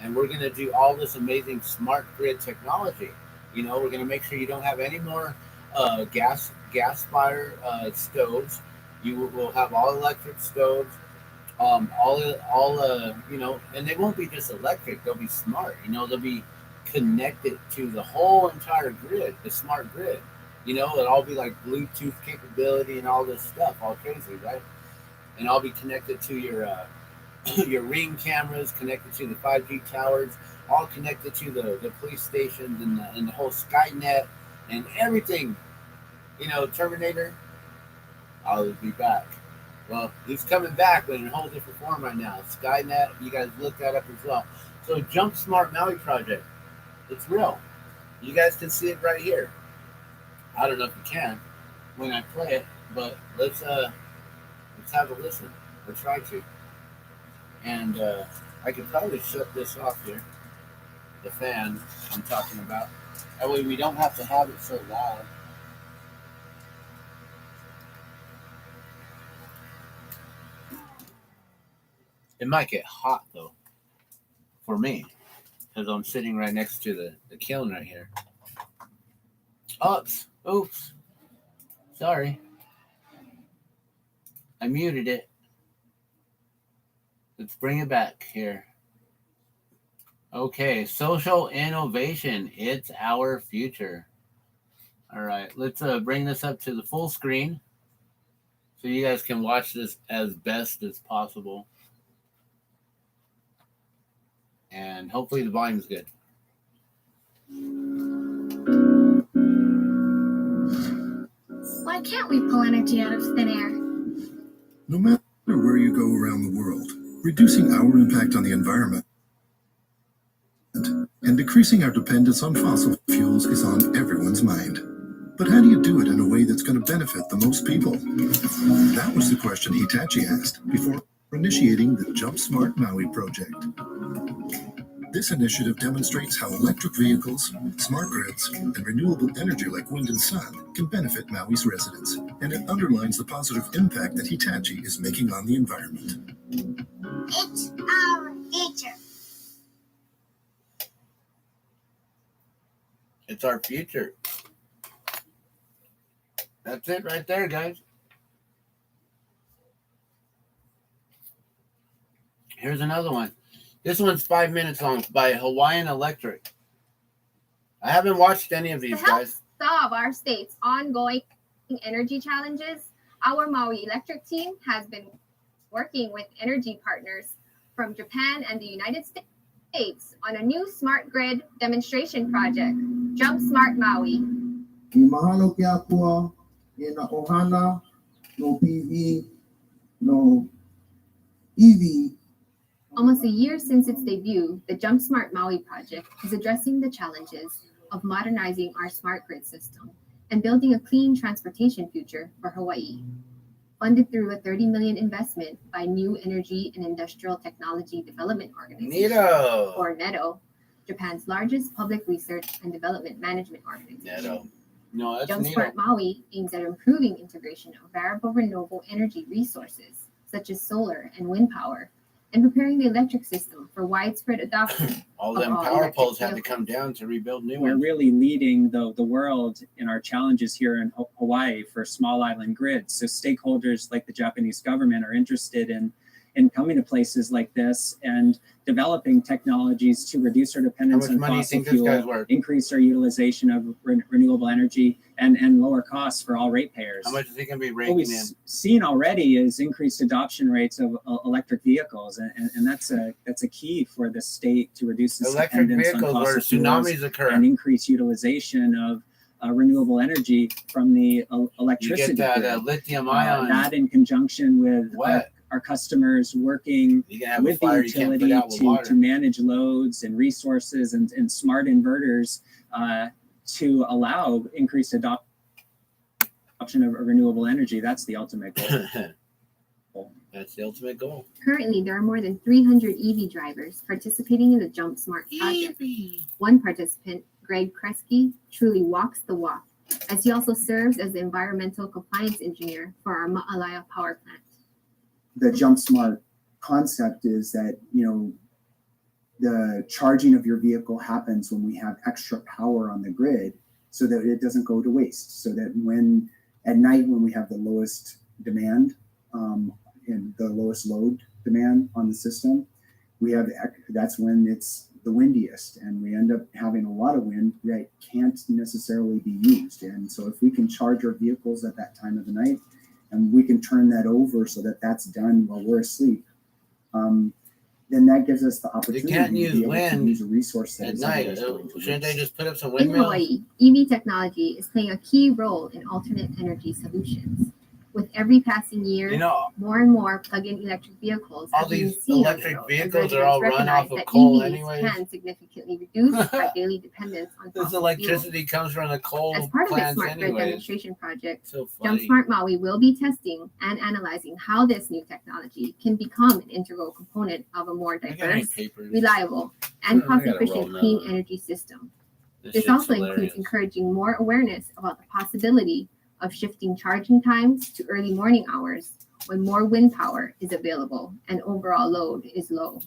And we're going to do all this amazing smart grid technology. We're going to make sure you don't have any more gas fire stoves. You will have all electric stoves. And they won't be just electric. They'll be smart. They'll be connected to the whole entire grid, the smart grid. It'll all be like Bluetooth capability and all this stuff, all crazy, right? And I'll be connected to your your Ring cameras, connected to the 5G towers, all connected to the police stations and the whole Skynet and everything. Terminator, I'll be back. Well, he's coming back, but in a whole different form right now. Skynet, you guys look that up as well. So Jump Smart Maui project, it's real. You guys can see it right here. I don't know if you can when I play it, but let's have a listen. Or try to. And I could probably shut this off here, the fan I'm talking about. That way we don't have to have it so loud. It might get hot though, for me, because I'm sitting right next to the kiln right here. Oops. Sorry. I muted it. Let's bring it back here. Okay, social innovation. It's our future. All right, let's bring this up to the full screen so you guys can watch this as best as possible. And hopefully the volume's good. Why can't we pull energy out of thin air? No matter where you go around the world, reducing our impact on the environment and decreasing our dependence on fossil fuels is on everyone's mind. But how do you do it in a way that's going to benefit the most people? That was the question Hitachi asked before initiating the Jump Smart Maui project. This initiative demonstrates how electric vehicles, smart grids, and renewable energy like wind and sun can benefit Maui's residents, and it underlines the positive impact that Hitachi is making on the environment. It's our future. It's our future. That's it right there, guys. Here's another one. This one's 5 minutes long by Hawaiian Electric. I haven't watched any of these, guys. To help solve our state's ongoing energy challenges, our Maui Electric team has been working with energy partners from Japan and the United States on a new smart grid demonstration project, Jump Smart Maui. Mahalo ke apua e na ohana no PV no EV. Almost a year since its debut, the Jump Smart Maui project is addressing the challenges of modernizing our smart grid system and building a clean transportation future for Hawaii. Funded through a $30 million investment by New Energy and Industrial Technology Development Organization, or NEDO, Japan's largest public research and development management organization. NEDO. No, that's Jump NEDO. Smart Maui aims at improving integration of variable renewable energy resources, such as solar and wind power, and preparing the electric system for widespread adoption. All them power poles had to come down to rebuild new We're ones. really leading the world in our challenges here in Hawaii for small island grids. So stakeholders like the Japanese government are interested in coming to places like this and developing technologies to reduce our dependence on fossil fuel, increase our utilization of renewable energy, and lower costs for all ratepayers. How much is he going to be What raking we've in? seen already is increased adoption rates of electric vehicles, and that's a key for the state to reduce its Electric dependence on vehicles where fossil tsunamis fuels occur. and increase utilization of renewable energy from the electricity You get that grid. lithium ion. That in conjunction with our customers working with the utility to manage loads and resources and smart inverters to allow increased adoption of renewable energy. That's the ultimate goal. That's the ultimate goal. Currently, there are more than 300 EV drivers participating in the Jump Smart project. One participant, Greg Kresge, truly walks the walk, as he also serves as the environmental compliance engineer for our Ma'alaya power plant. The Jump Smart concept is that, the charging of your vehicle happens when we have extra power on the grid so that it doesn't go to waste. So that when at night, when we have the lowest demand and the lowest load demand on the system, that's when it's the windiest, and we end up having a lot of wind that can't necessarily be used. And so if we can charge our vehicles at that time of the night, and we can turn that over so that that's done while we're asleep, then that gives us the opportunity to use wind to use a resource that at night. Shouldn't they just put up some In windmills? Hawaii, EV technology is playing a key role in alternate energy solutions. With every passing year, You know, more and more plug-in electric vehicles all are being these seen on the electric road, and vehicles are residents all run recognize off of that coal EVs anyways. can significantly reduce our daily dependence on This fossil electricity fuels. comes from the coal As part of its plants smart grid anyways. demonstration project, So funny. JumpSmart Maui will be testing and analyzing how this new technology can become an integral component of a more I got any diverse, papers? reliable, and I gotta cost-efficient roll clean that. energy system. This This shit's also hilarious. includes encouraging more awareness about the possibility of shifting charging times to early morning hours when more wind power is available and overall load is low.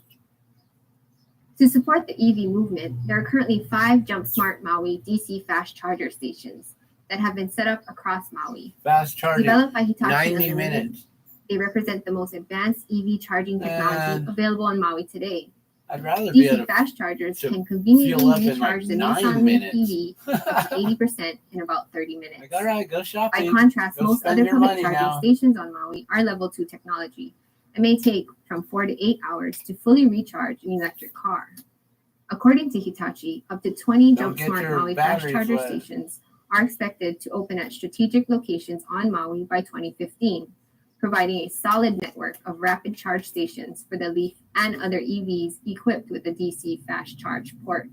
To support the EV movement, there are currently 5 JumpSmart Maui DC fast charger stations that have been set up across Maui. Fast charging, Developed by Hitachi 90 Unlimited, minutes. they represent the most advanced EV charging technology Man. available on Maui today. I'd rather be DC able to fast chargers to can fuel conveniently up in recharge the 9 Nissan Leaf minutes. EV up to 80% in about 30 minutes. Like, all right, go By shopping. contrast, Go most spend other your public money charging now. stations on Maui are level 2 technology and may take from 4 to 8 hours to fully recharge an electric car. According to Hitachi, up to 20 Don't get JumpSmart your Maui fast batteries charger wet. stations are expected to open at strategic locations on Maui by 2015, providing a solid network of rapid charge stations for the Leaf and other EVs equipped with a DC fast charge port.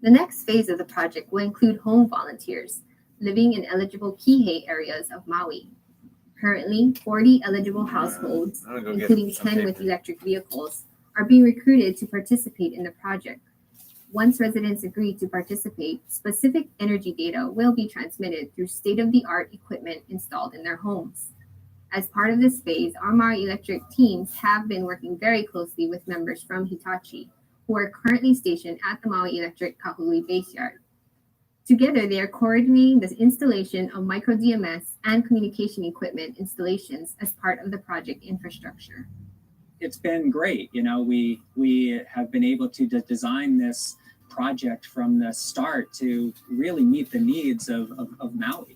The next phase of the project will include home volunteers living in eligible Kihei areas of Maui. Currently, 40 eligible households, I'm gonna go get including some 10 with paper. electric vehicles, are being recruited to participate in the project. Once residents agree to participate, specific energy data will be transmitted through state-of-the-art equipment installed in their homes. As part of this phase, our Maui Electric teams have been working very closely with members from Hitachi, who are currently stationed at the Maui Electric Kahului base yard. Together, they are coordinating the installation of micro DMS and communication equipment installations as part of the project infrastructure. It's been great. You know, we have been able to design this project from the start to really meet the needs of Maui.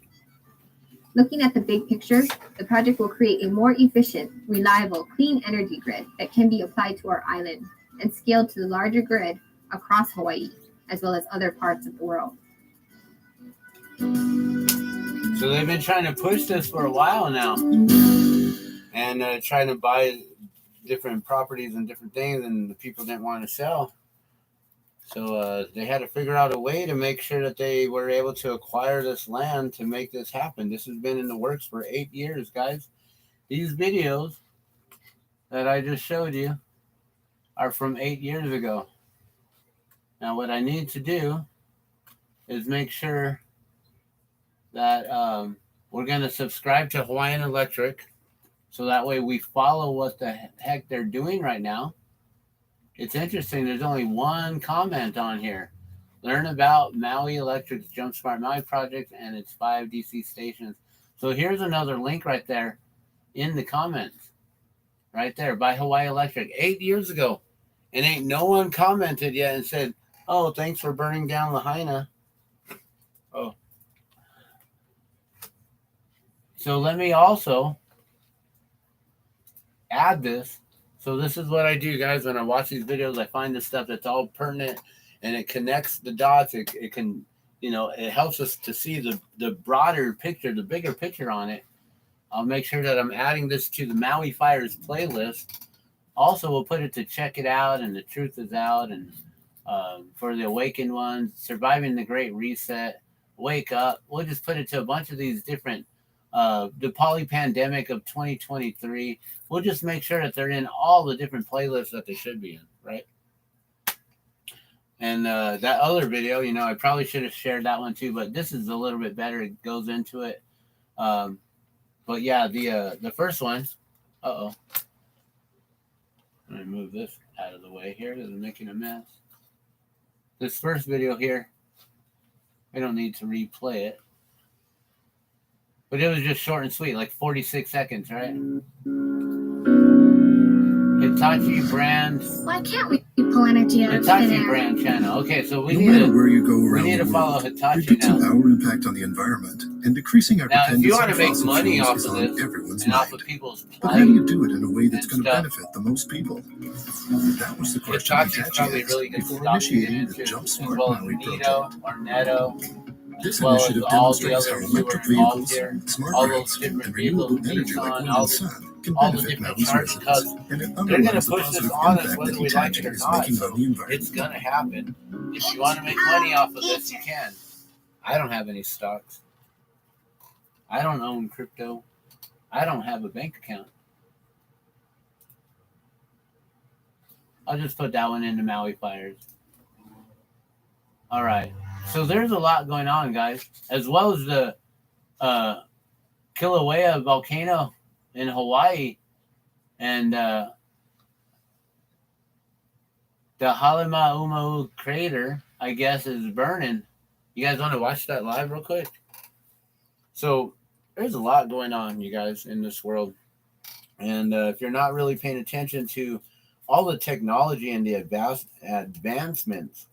Looking at the big picture, the project will create a more efficient, reliable, clean energy grid that can be applied to our island and scaled to the larger grid across Hawaii, as well as other parts of the world. So they've been trying to push this for a while now, and trying to buy different properties and different things, and the people didn't want to sell. So they had to figure out a way to make sure that they were able to acquire this land to make this happen. This has been in the works for 8 years, guys. These videos that I just showed you are from 8 years ago. Now, what I need to do is make sure that we're going to subscribe to Hawaiian Electric, so that way we follow what the heck they're doing right now. It's interesting, there's only one comment on here. Learn about Maui Electric's JumpSmart Maui project and its 5 DC stations. So here's another link right there in the comments. Right there, by Hawaii Electric, 8 years ago. And ain't no one commented yet and said, oh, thanks for burning down Lahaina. Oh. So let me also add this. So this is what I do, guys. When I watch these videos, I find the stuff that's all pertinent, and it connects the dots. It can, you know, it helps us to see the broader picture, the bigger picture on it. I'll make sure that I'm adding this to the Maui Fires playlist. Also, we'll put it to Check It Out and The Truth Is Out, and for the Awakened ones, Surviving the Great Reset, Wake Up. We'll just put it to a bunch of these different, the poly pandemic of 2023. We'll just make sure that they're in all the different playlists that they should be in, right? And that other video, you know, I probably should have shared that one too, but this is a little bit better. It goes into it. But yeah, the first one, I'm gonna move this out of the way here. This is making a mess. This first video here, I don't need to replay it. But it was just short and sweet, like 46 seconds, right? Hitachi brand. Why can't we pull energy out of thin Hitachi air? brand channel. Okay, so we No need matter to where you go around need the to follow world, Hitachi reducing now. our impact on the environment and decreasing our Now, if you dependence want on to make fossil money fuels off is of on this everyone's and off mind. of people's But how do you plight, do it in a way that's and going to stuff. benefit the most people? That was the question Hitachi's Hitachi probably asked really good before stock to get initiating the into, as JumpSmart well as Maui Neato project. or Netto. This as well as initiative all the demonstrates how others who electric are involved vehicles, here, smart all grids, those different and vehicles, renewable energy like Nissan, wind all and the sun can all the benefit different Maui's charging residents, hubs. and it They're going to underlines the push this positive on us impact whether that we like it Hitachi or is not. making So on the environment. it's going to happen. If you want to make money off of this, you can. I don't have any stocks. I don't own crypto. I don't have a bank account. I'll just put that one into Maui Fires. All right. So there's a lot going on, guys, as well as the Kilauea volcano in Hawaii and the Halemaumau crater, I guess, is burning. You guys want to watch that live real quick? So there's a lot going on, you guys, in this world. And if you're not really paying attention to all the technology and the advancements,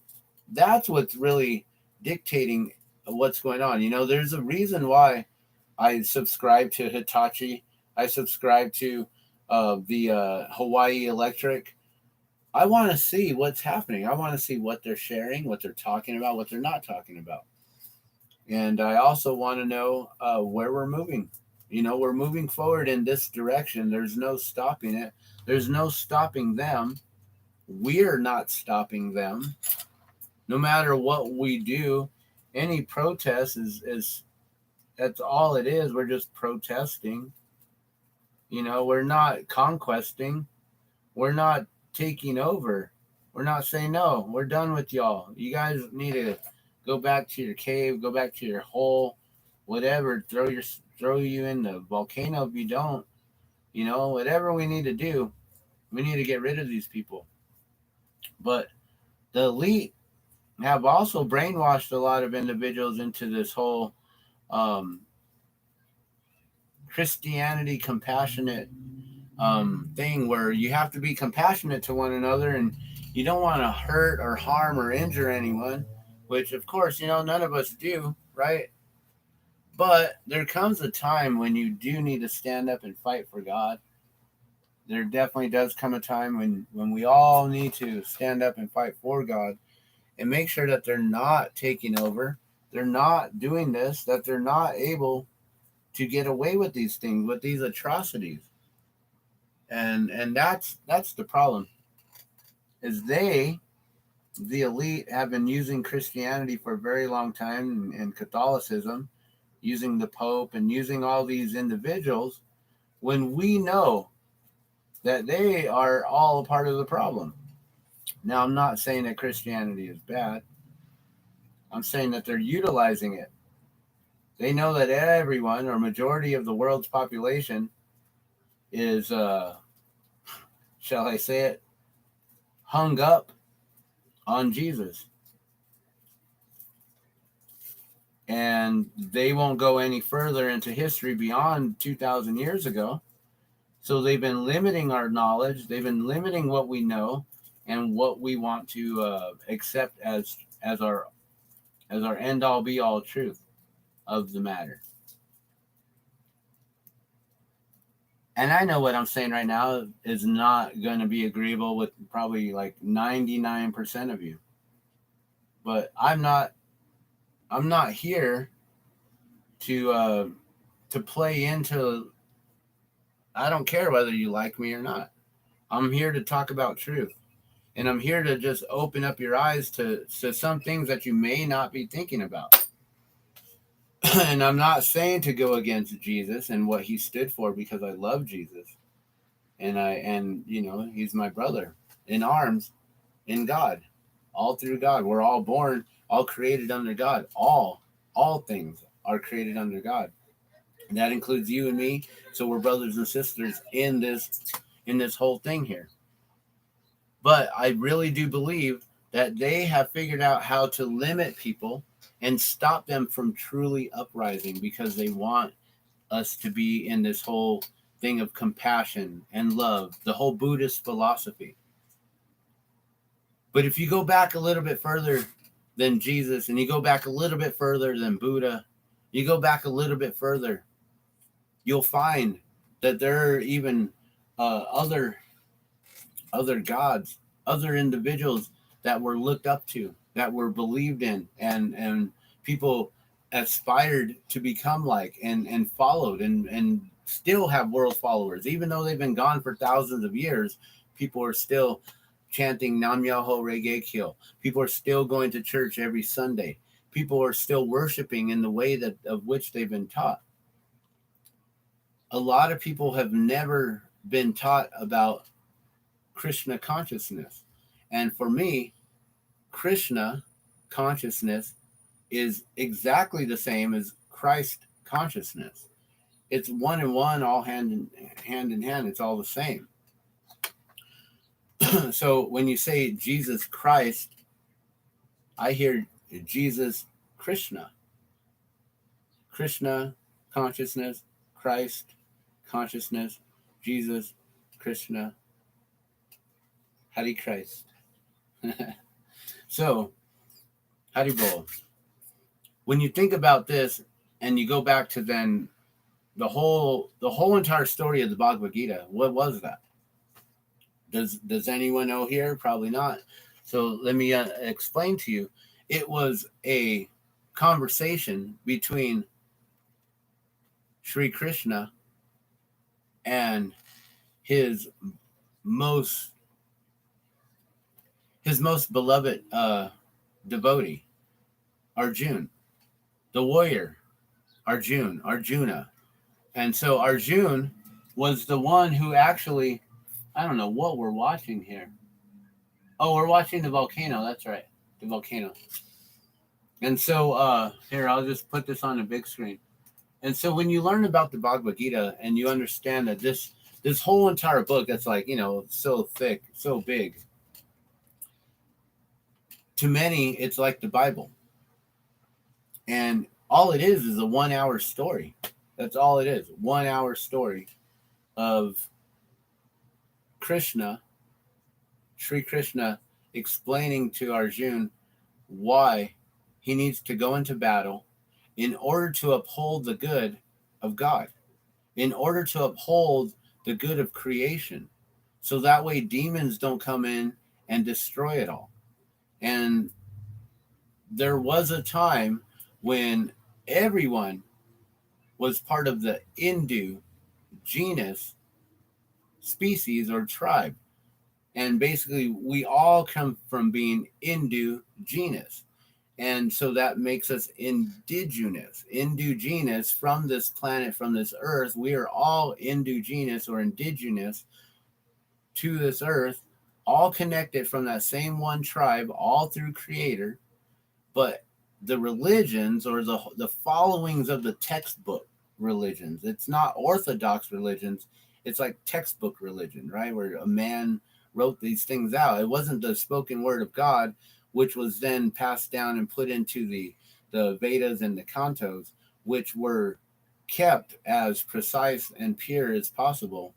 that's what's really dictating what's going on. You know, there's a reason why I subscribe to Hitachi. I subscribe to the Hawaii Electric. I want to see what's happening. I want to see what they're sharing, what they're talking about, what they're not talking about. And I also want to know where we're moving. You know, we're moving forward in this direction. There's no stopping it. There's no stopping them. We're not stopping them. No matter what we do, any protest is that's all it is. We're just protesting. You know, we're not conquesting. We're not taking over. We're not saying, no, we're done with y'all. You guys need to go back to your cave, go back to your hole, whatever, throw you in the volcano if you don't. You know, whatever we need to do, we need to get rid of these people. But the elite have also brainwashed a lot of individuals into this whole Christianity compassionate thing where you have to be compassionate to one another and you don't want to hurt or harm or injure anyone, which of course, you know, none of us do, right? But there comes a time when you do need to stand up and fight for God. There definitely does come a time when we all need to stand up and fight for God and make sure that they're not taking over, they're not doing this, that they're not able to get away with these things, with these atrocities. And that's the problem. Is the elite have been using Christianity for a very long time and Catholicism, using the Pope and using all these individuals when we know that they are all a part of the problem. Now, I'm not saying that Christianity is bad. I'm saying that they're utilizing it. They know that everyone or majority of the world's population is, shall I say it, hung up on Jesus. And they won't go any further into history beyond 2,000 years ago. So they've been limiting our knowledge. They've been limiting what we know and what we want to accept as our end all be all truth of the matter. And I know what I'm saying right now is not going to be agreeable with probably like 99% of you. But I'm not here to play into. I don't care whether you like me or not. I'm here to talk about truth. And I'm here to just open up your eyes to some things that you may not be thinking about. And I'm not saying to go against Jesus and what he stood for, because I love Jesus. And you know, he's my brother in arms, in God, all through God. We're all born, all created under God. All things are created under God. And that includes you and me. So we're brothers and sisters in this whole thing here. But I really do believe that they have figured out how to limit people and stop them from truly uprising, because they want us to be in this whole thing of compassion and love, the whole Buddhist philosophy. But if you go back a little bit further than Jesus, and you go back a little bit further than Buddha, you go back a little bit further, you'll find that there are even other gods, other individuals that were looked up to, that were believed in, and people aspired to become like and followed and still have world followers. Even though they've been gone for thousands of years, people are still chanting Nam Myoho Renge Kyo. People are still going to church every Sunday. People are still worshiping in the way that of which they've been taught. A lot of people have never been taught about Krishna consciousness. And for me, Krishna consciousness is exactly the same as Christ consciousness. It's one and one, all hand in hand. It's all the same. So when you say Jesus Christ, I hear Jesus Krishna. Krishna consciousness, Christ consciousness, Jesus Krishna, Hari Christ. So, Hari Bol. When you think about this and you go back to then the whole entire story of the Bhagavad Gita, what was that? Does anyone know here? Probably not. So let me explain to you. It was a conversation between Sri Krishna and his most beloved devotee, Arjuna, the warrior, Arjuna. And so Arjuna was the one who actually, I don't know what we're watching here. Oh, we're watching the volcano. That's right, the volcano. And so here, I'll just put this on a big screen. And so when you learn about the Bhagavad Gita and you understand that this whole entire book that's like, so thick, so big, to many, it's like the Bible. And all it is a 1 hour story. That's all it is. 1 hour story of Krishna, Sri Krishna, explaining to Arjuna why he needs to go into battle in order to uphold the good of God, in order to uphold the good of creation. So that way demons don't come in and destroy it all. And there was a time when everyone was part of the Hindu genus, species, or tribe. And basically, we all come from being Hindu genus. And so that makes us indigenous from this planet, from this earth. We are all indigenous or indigenous to this earth, all connected from that same one tribe, all through Creator. But the religions or the followings of the textbook religions, it's not orthodox religions. It's like textbook religion, right? Where a man wrote these things out. It wasn't the spoken word of God, which was then passed down and put into the Vedas and the Cantos, which were kept as precise and pure as possible.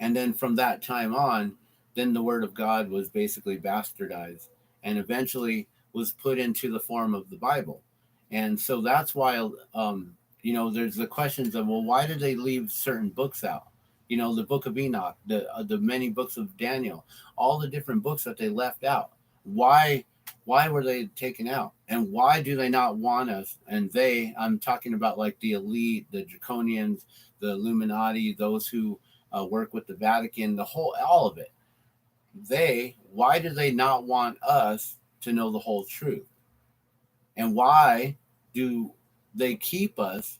And then from that time on, then the word of God was basically bastardized and eventually was put into the form of the Bible. And so that's why, there's the questions of, well, why did they leave certain books out? The book of Enoch, the many books of Daniel, all the different books that they left out. Why were they taken out? And why do they not want us? And I'm talking about like the elite, the draconians, the Illuminati, those who work with the Vatican, all of it. Why do they not want us to know the whole truth? And why do they keep us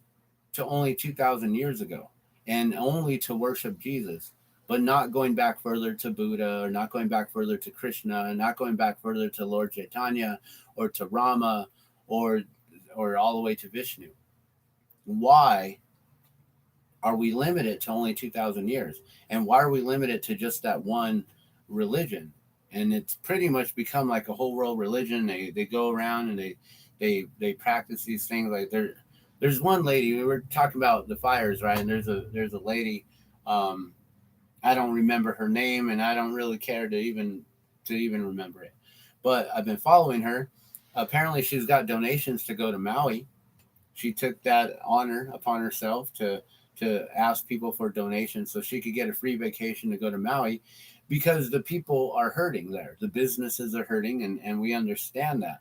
to only 2,000 years ago and only to worship Jesus, but not going back further to Buddha, or not going back further to Krishna, and not going back further to Lord Chaitanya or to Rama or all the way to Vishnu? Why are we limited to only 2,000 years? And why are we limited to just that one religion? And it's pretty much become like a whole world religion. They go around and they practice these things. Like there's one lady, we were talking about the fires, right? And there's a lady, I don't remember her name, and I don't really care to even remember it. But I've been following her. Apparently she's got donations to go to Maui. She took that honor upon herself to ask people for donations so she could get a free vacation to go to Maui, because the people are hurting there. The businesses are hurting, and we understand that.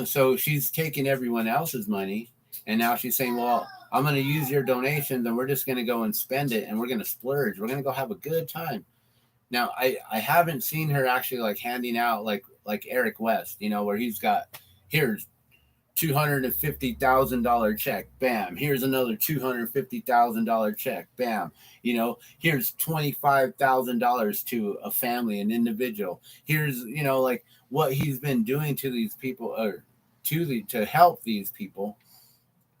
So she's taking everyone else's money, and now she's saying, well, I'm going to use your donations, and we're just going to go and spend it, and we're going to splurge. We're going to go have a good time. Now, I haven't seen her actually like handing out like Eric West, you know, where he's got, here's $250,000 check, bam. Here's another $250,000 check, bam. You know, here's $25,000 to a family, an individual. Here's, you know, like what he's been doing to these people, or to help these people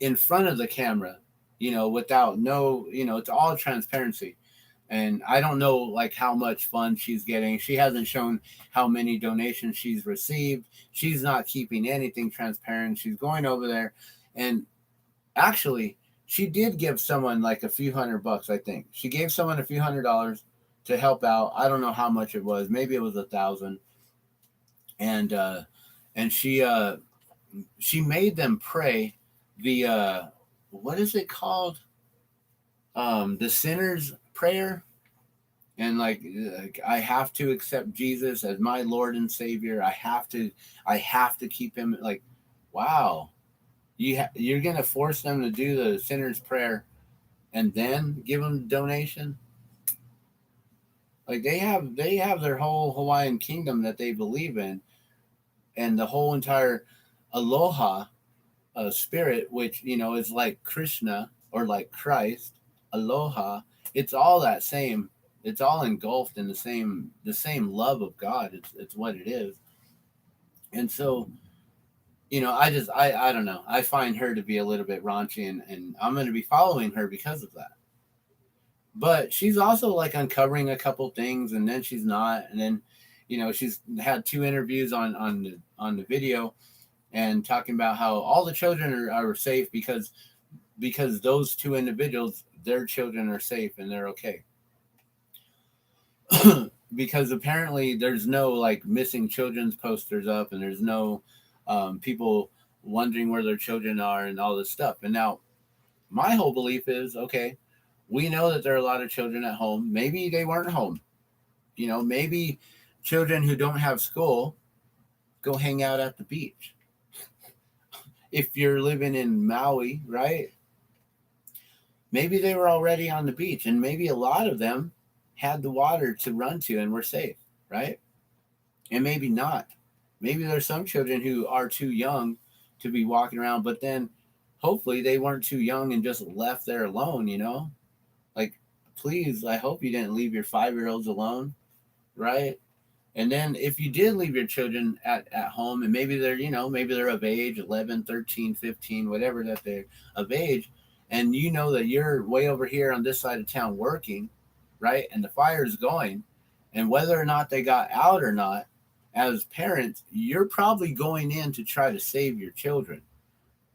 in front of the camera, you know, without no, you know, it's all transparency. And I don't know like how much funds she's getting. She hasn't shown how many donations she's received. She's not keeping anything transparent. She's going over there, and actually she did give someone like a few $100, I think. She gave someone a few $100 to help out. I don't know how much it was. Maybe it was 1,000. And she made them pray the what is it called? The sinner's prayer. And like I have to accept Jesus as my Lord and Savior. I have to keep him. Like, wow, you're gonna force them to do the sinner's prayer and then give them the donation. Like they have their whole Hawaiian kingdom that they believe in, and the whole entire aloha spirit, which, you know, is like Krishna or like Christ. Aloha, it's all that same. It's all engulfed in the same love of God. It's what it is. And so, you know, I don't know. I find her to be a little bit raunchy, and I'm going to be following her because of that. But she's also like uncovering a couple things, and then she's not. And then, you know, she's had 2 interviews on the video, and talking about how all the children are safe because those 2 individuals, their children are safe and they're okay. Because apparently there's no like missing children's posters up, and there's no people wondering where their children are and all this stuff. And now my whole belief is, okay, we know that there are a lot of children at home. Maybe they weren't home. You know, maybe children who don't have school go hang out at the beach. If you're living in Maui, right? Maybe they were already on the beach, and maybe a lot of them had the water to run to and were safe, right? And maybe not. Maybe there's some children who are too young to be walking around, but then hopefully they weren't too young and just left there alone, you know? Like, please, I hope you didn't leave your 5-year-olds alone, right? And then if you did leave your children at home, and maybe they're, you know, maybe they're of age, 11, 13, 15, whatever that they're of age, and you know that you're way over here on this side of town working, right? And the fire is going, and whether or not they got out or not, as parents, you're probably going in to try to save your children,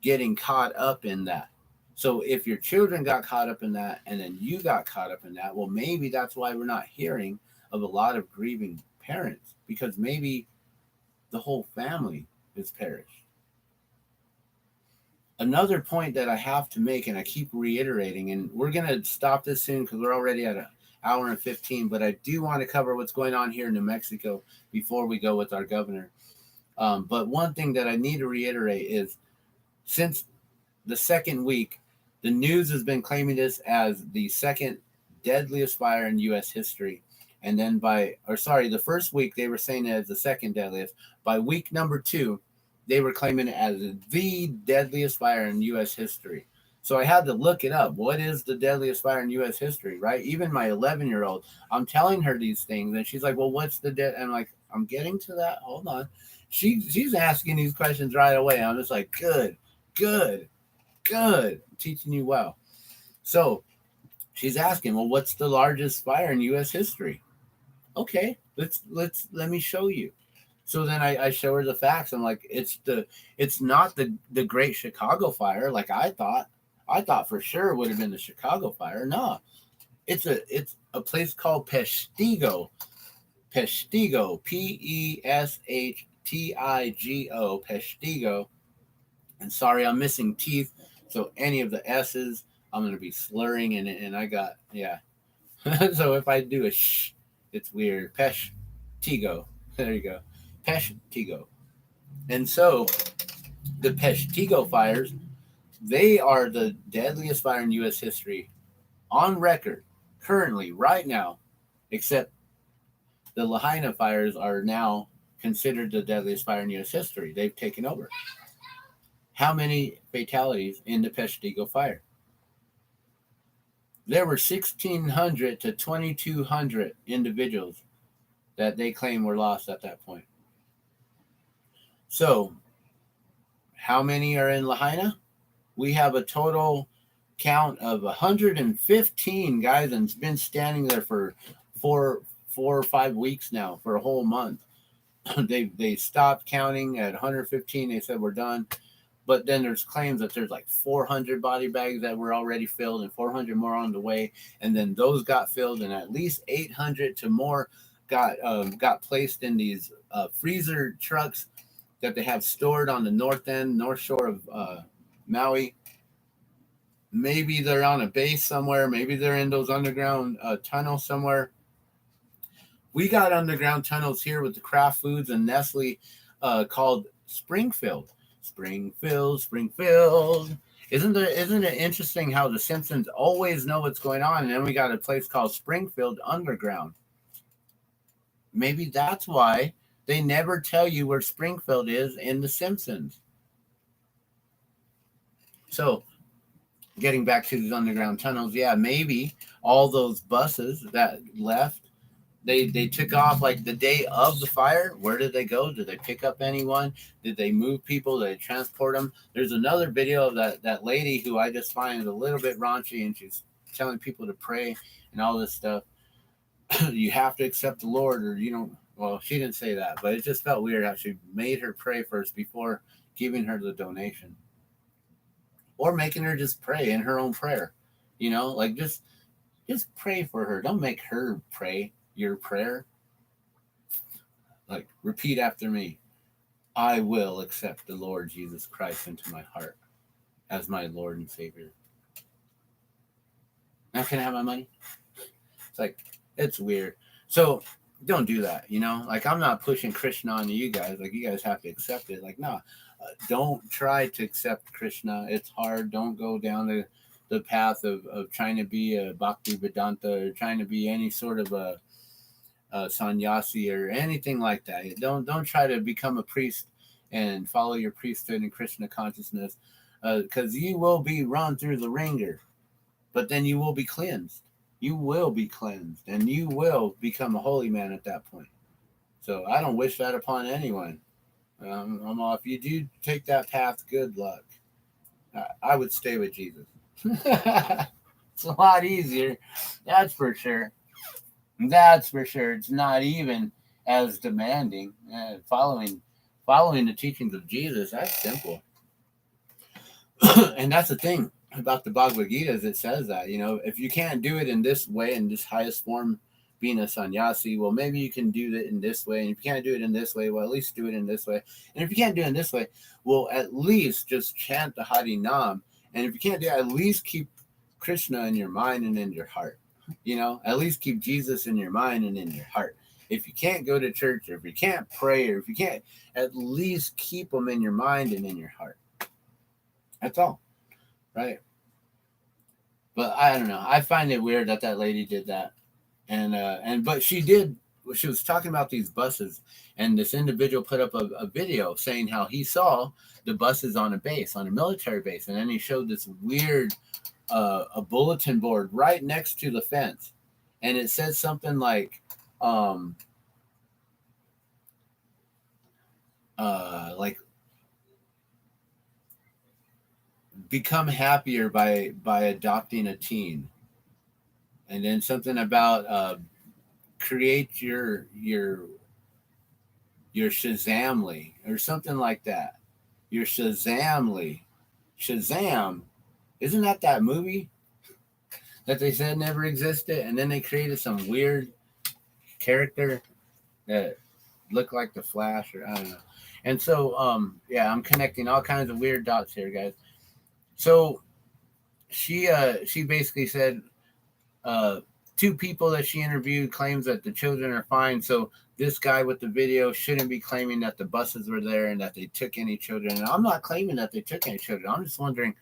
getting caught up in that. So if your children got caught up in that, and then you got caught up in that, well, maybe that's why we're not hearing of a lot of grieving parents, because maybe the whole family is perished. Another point that I have to make, and I keep reiterating, and we're going to stop this soon because we're already at an hour and 15, but I do want to cover what's going on here in New Mexico before we go with our governor. But one thing that I need to reiterate is, since the second week, the news has been claiming this as the second deadliest fire in U.S. history. And then the first week they were saying it as the second deadliest. By week number 2, they were claiming it as the deadliest fire in U.S. history. So I had to look it up. What is the deadliest fire in U.S. history, right? Even my 11-year-old, I'm telling her these things, and she's like, well, what's the I'm like, I'm getting to that. Hold on. She's asking these questions right away. I'm just like, good. I'm teaching you well. So she's asking, well, what's the largest fire in U.S. history? Okay, let me show you. So then I show her the facts. I'm like, it's not the Great Chicago Fire like I thought. I thought for sure it would have been the Chicago Fire. No, it's a place called Peshtigo, Peshtigo, Peshtigo. And sorry, I'm missing teeth, so any of the S's I'm going to be slurring, and I got, yeah. So if I do a shh, it's weird. Peshtigo. There you go. Peshtigo. And so the Peshtigo fires, they are the deadliest fire in U.S. history on record currently, right now, except the Lahaina fires are now considered the deadliest fire in U.S. history. They've taken over. How many fatalities in the Peshtigo fire? There were 1,600 to 2,200 individuals that they claim were lost at that point. So, how many are in Lahaina? We have a total count of 115 guys, and it's been standing there for four or 5 weeks now, for a whole month. They stopped counting at 115. They said we're done. But then there's claims that there's like 400 body bags that were already filled and 400 more on the way. And then those got filled, and at least 800 to more got placed in these freezer trucks that they have stored on the north shore of Maui. Maybe they're on a base somewhere. Maybe they're in those underground tunnels somewhere. We got underground tunnels here with the Kraft Foods and Nestle called Springfield. Springfield. Isn't it interesting how the Simpsons always know what's going on, and then we got a place called Springfield underground? Maybe that's why they never tell you where Springfield is in the Simpsons. So, getting back to these underground tunnels, yeah, maybe all those buses that left, they took off like the day of the fire. Where did they go? Did they pick up anyone? Did they move people? Did they transport them? There's another video of that lady who I just find a little bit raunchy, and she's telling people to pray and all this stuff. You have to accept the Lord, or you don't. Well, she didn't say that, but it just felt weird how she made her pray first before giving her the donation, or making her just pray in her own prayer. Like just pray for her. Don't make her pray your prayer. Like, repeat after me. I will accept the Lord Jesus Christ into my heart as my Lord and Savior. Now can I have my money? It's like, it's weird. So don't do that, Like, I'm not pushing Krishna onto you guys. Like, you guys have to accept it. Like, no, don't try to accept Krishna. It's hard. Don't go down the path of trying to be a Bhakti Vedanta, or trying to be any sort of a sannyasi or anything like that. Don't try to become a priest and follow your priesthood and Krishna consciousness, because you will be run through the ringer, but then you will be cleansed. You will be cleansed, and you will become a holy man at that point. So I don't wish that upon anyone. If you do take that path, good luck. I would stay with Jesus. It's a lot easier, that's for sure. That's for sure. It's not even as demanding. Following the teachings of Jesus, that's simple. And that's the thing about the Bhagavad Gita, is it says that, if you can't do it in this way, in this highest form, being a sannyasi, well, maybe you can do it in this way. And if you can't do it in this way, well, at least do it in this way. And if you can't do it in this way, well, at least just chant the Harinam. And if you can't do it, at least keep Krishna in your mind and in your heart. At least keep Jesus in your mind and in your heart. If you can't go to church, or if you can't pray, or if you can't, at least keep them in your mind and in your heart. That's all, right? But I don't know. I find it weird that lady did that, but she did. She was talking about these buses, and this individual put up a video saying how he saw the buses on a military base, and then he showed this weird a bulletin board right next to the fence, and it says something like become happier by adopting a teen, and then something about create your Shazamly, or something like that. Your Shazamly. Shazam. Isn't that movie that they said never existed? And then they created some weird character that looked like the Flash, or I don't know. And so, I'm connecting all kinds of weird dots here, guys. So she basically said, 2 people that she interviewed claims that the children are fine. So this guy with the video shouldn't be claiming that the buses were there and that they took any children. And I'm not claiming that they took any children. I'm just wondering,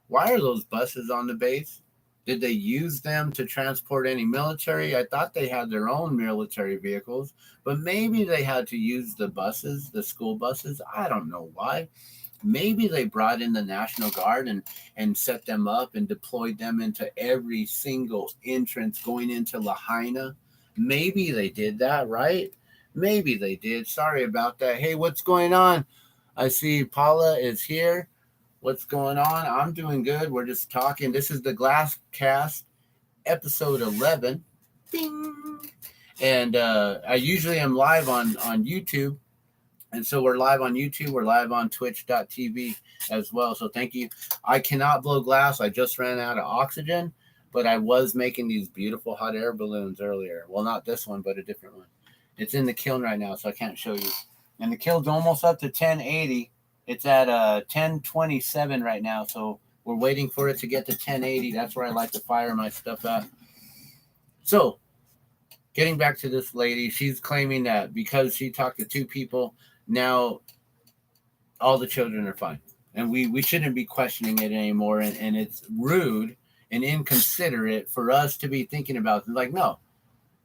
why are those buses on the base? Did they use them to transport any military? I thought they had their own military vehicles, but maybe they had to use the buses, the school buses. I don't know why. Maybe they brought in the National Guard and set them up and deployed them into every single entrance going into Lahaina. Maybe they did that, right? Maybe they did. Sorry about that. Hey, what's going on? I see Paula is here. What's going on? I'm doing good. We're just talking. This is the GlassCast, episode 11. Ding. And I usually am live on YouTube. And so we're live on YouTube. We're live on twitch.tv as well. So thank you. I cannot blow glass. I just ran out of oxygen, but I was making these beautiful hot air balloons earlier. Well, not this one, but a different one. It's in the kiln right now, so I can't show you. And the kiln's almost up to 1080. It's at 1027 right now, so we're waiting for it to get to 1080. That's where I like to fire my stuff at. So, getting back to this lady, she's claiming that because she talked to 2 people, now all the children are fine. And we shouldn't be questioning it anymore. And it's rude and inconsiderate for us to be thinking about it. Like, no,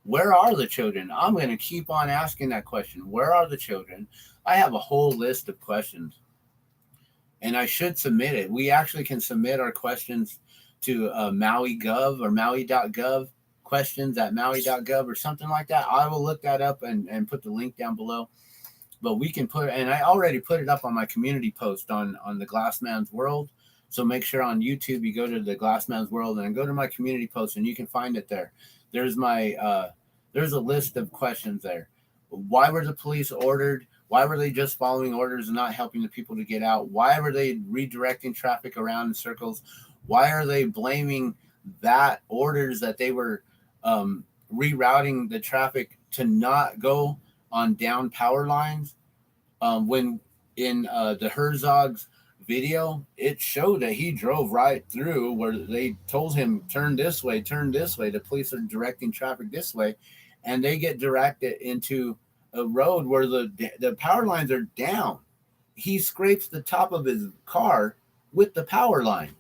where are the children? I'm going to keep on asking that question. Where are the children? I have a whole list of questions. And I should submit it. We actually can submit our questions to Maui.gov or Maui.gov, questions at Maui.gov or something like that. I will look that up and put the link down below. But we can put, and I already put it up on my community post on the Glassman's World. So make sure on YouTube you go to the Glassman's World and go to my community post and you can find it there. There's my there's a list of questions there. Why were the police ordered? Why were they just following orders and not helping the people to get out? Why were they redirecting traffic around in circles? Why are they blaming that orders that they were rerouting the traffic to not go on down power lines? When in the Herzog's video, it showed that he drove right through where they told him, turn this way, turn this way. The police are directing traffic this way, and they get directed into a road where the power lines are down. He scrapes the top of his car with the power line.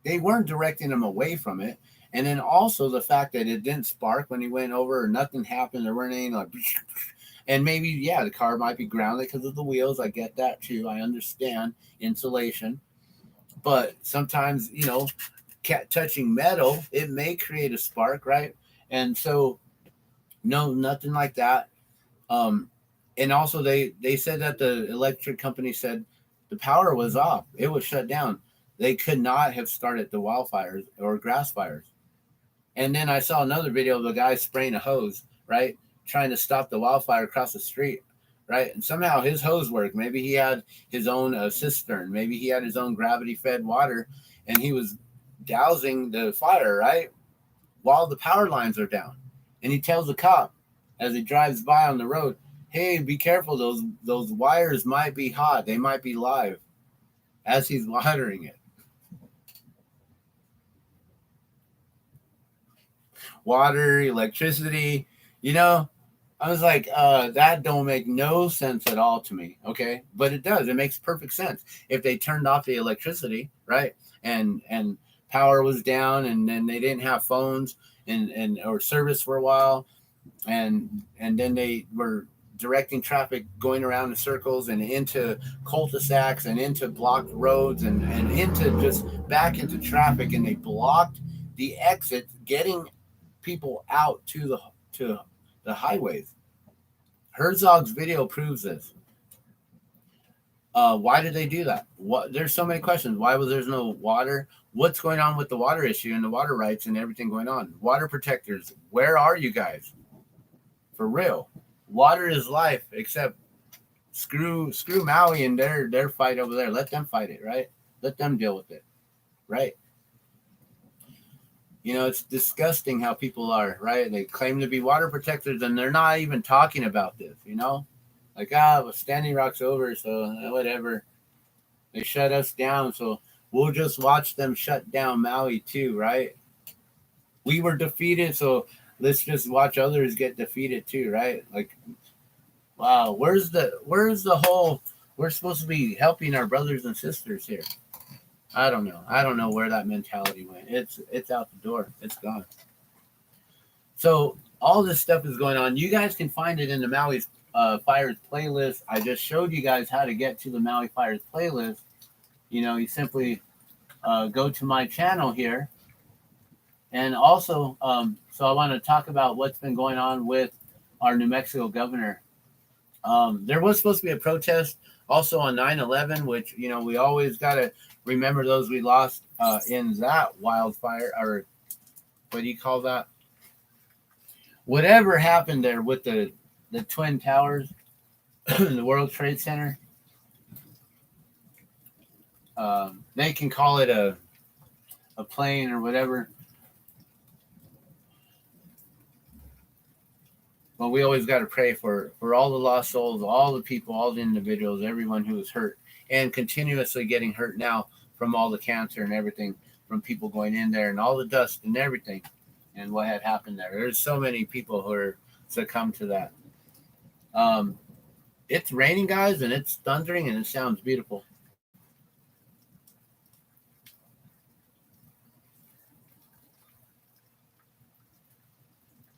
They weren't directing him away from it. And then also the fact that it didn't spark when he went over, or nothing happened. There weren't any like, and maybe, yeah, the car might be grounded because of the wheels. I get that too. I understand insulation. But sometimes, you know, touching metal, it may create a spark, right? And so, no, nothing like that. And also they said that the electric company said the power was off. It was shut down. They could not have started the wildfires or grass fires. And then I saw another video of a guy spraying a hose, right? Trying to stop the wildfire across the street, right? And somehow his hose worked. Maybe he had his own cistern. Maybe he had his own gravity-fed water, and he was dousing the fire, right? While the power lines are down. And he tells the cop as he drives by on the road, hey, be careful. Those wires might be hot. They might be live, as he's watering it. Water, electricity, you know, I was like, that don't make no sense at all to me. Okay. But it does. It makes perfect sense. If they turned off the electricity, right, and power was down, and then they didn't have phones and or service for a while, and then they were directing traffic going around in circles and into cul-de-sacs and into blocked roads and into just back into traffic, and they blocked the exit getting people out to the highways. Herzog's video proves this. Why did they do that? There's so many questions. Why was there no water? What's going on with the water issue and the water rights and everything going on? Water protectors, where are you guys? For real. Water is life, except screw Maui and their fight over there. Let them fight it, right? Let them deal with it, right? You know, it's disgusting how people are, right? They claim to be water protectors, and they're not even talking about this, you know? Like, well, Standing Rock's over, so whatever. They shut us down, so we'll just watch them shut down Maui too, right? we were defeated, so let's just watch others get defeated too, right? Like, wow, where's the whole? We're supposed to be helping our brothers and sisters here. I don't know. I don't know where that mentality went. It's out the door. It's gone. So all this stuff is going on. You guys can find it in the Maui Fires playlist. I just showed you guys how to get to the Maui Fires playlist. You know, you simply go to my channel here. And also, so I want to talk about what's been going on with our New Mexico governor. There was supposed to be a protest also on 9/11, which, you know, we always got to remember those we lost in that wildfire, or what do you call that? Whatever happened there with the Twin Towers, the World Trade Center. They can call it a plane or whatever. But we always got to pray for all the lost souls, all the people, all the individuals, everyone who was hurt and continuously getting hurt now from all the cancer and everything, from people going in there and all the dust and everything and what had happened there. There's so many people who are succumbed to that. It's raining, guys, and it's thundering, and it sounds beautiful.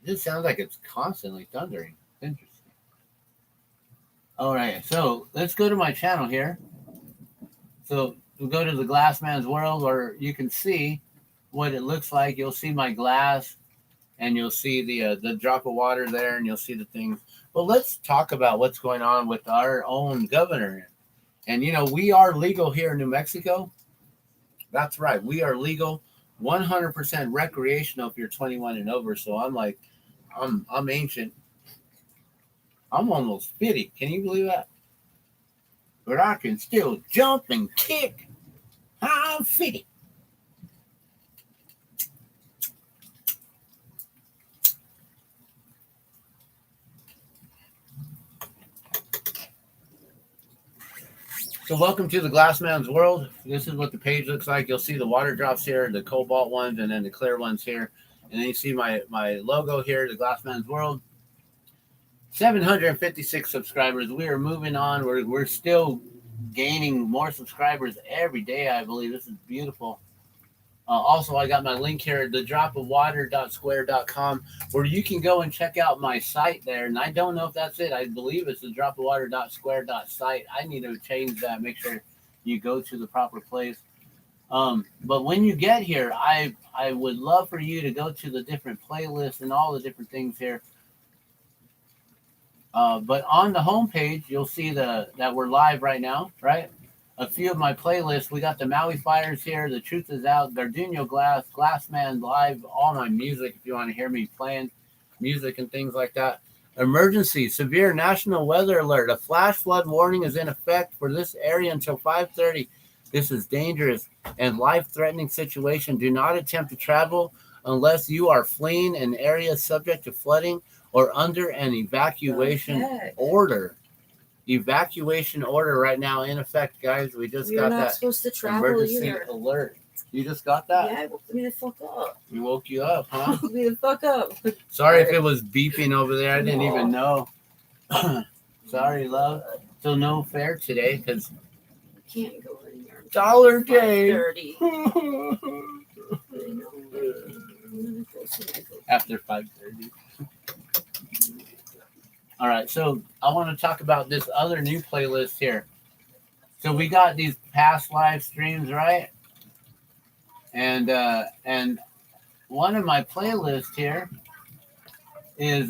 It sounds like it's constantly thundering. Interesting. All right, so let's go to my channel here. So we'll go to the Glassman's World, where you can see what it looks like. You'll see my glass, and you'll see the drop of water there, and you'll see the things. But let's talk about what's going on with our own governor. And, you know, we are legal here in New Mexico. That's right. We are legal, 100% recreational if you're 21 and over. So I'm like, I'm ancient. I'm almost 50. Can you believe that? But I can still jump and kick. I'm 50. So welcome to the Glassman's World. This is what the page looks like. You'll see the water drops here, the cobalt ones, and then the clear ones here. And then you see my logo here, the Glassman's World. 756 subscribers. We are moving on. We're still gaining more subscribers every day, I believe. This is beautiful. Also, I got my link here, thedropofwater.square.com, where you can go and check out my site there. And I don't know if that's it. I believe it's thedropofwater.square.site. I need to change that, make sure you go to the proper place. But when you get here, I would love for you to go to the different playlists and all the different things here. But on the homepage, you'll see that we're live right now, right? A few of my playlists. We got the Maui Fires here. The Truth Is Out. Gardeno Glass. Glassman Live. All my music, if you want to hear me playing music and things like that. Emergency. Severe national weather alert. A flash flood warning is in effect for this area until 5:30. This is dangerous and life-threatening situation. Do not attempt to travel unless you are fleeing an area subject to flooding or under an evacuation order. Evacuation order right now in effect, guys. We just got that. We're not supposed to travel emergency either. Alert. You just got that? Yeah, it woke me the fuck up. We woke you up, huh? Woke me the fuck up. Sorry if it was beeping over there. I didn't even know. Sorry, love. So no fare today because can't go anywhere. Dollar Day. After 5:30. All right, so I want to talk about this other new playlist here. So we got these past live streams, right? And one of my playlists here is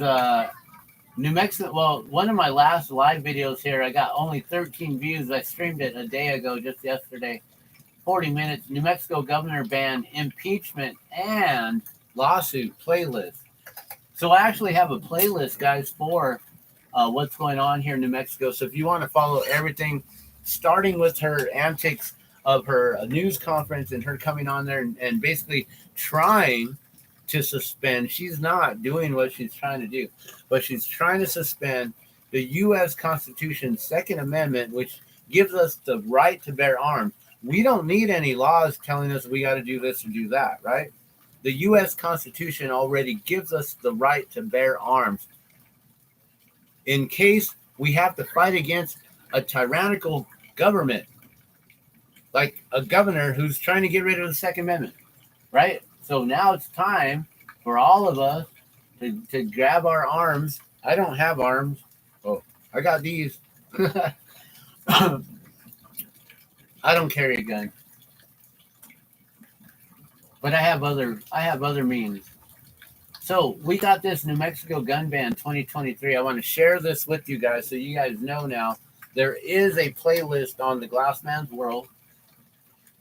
New Mexico. Well, one of my last live videos here, I got only 13 views. I streamed it a day ago, just yesterday. 40 minutes. New Mexico governor ban impeachment and lawsuit playlist. So I actually have a playlist, guys, for what's going on here in New Mexico. So if you want to follow everything, starting with her antics of her news conference and her coming on there and basically trying to suspend. She's not doing what she's trying to do, but she's trying to suspend the U.S. Constitution's Second Amendment, which gives us the right to bear arms. We don't need any laws telling us we got to do this or do that, right? The U.S. Constitution already gives us the right to bear arms in case we have to fight against a tyrannical government, like a governor who's trying to get rid of the Second Amendment, right? So now it's time for all of us to grab our arms. I don't have arms. Oh, I got these. I don't carry a gun, but I have other means. So we got this New Mexico gun ban 2023. I want to share this with you guys so you guys know now. There is a playlist on the Glassman's World,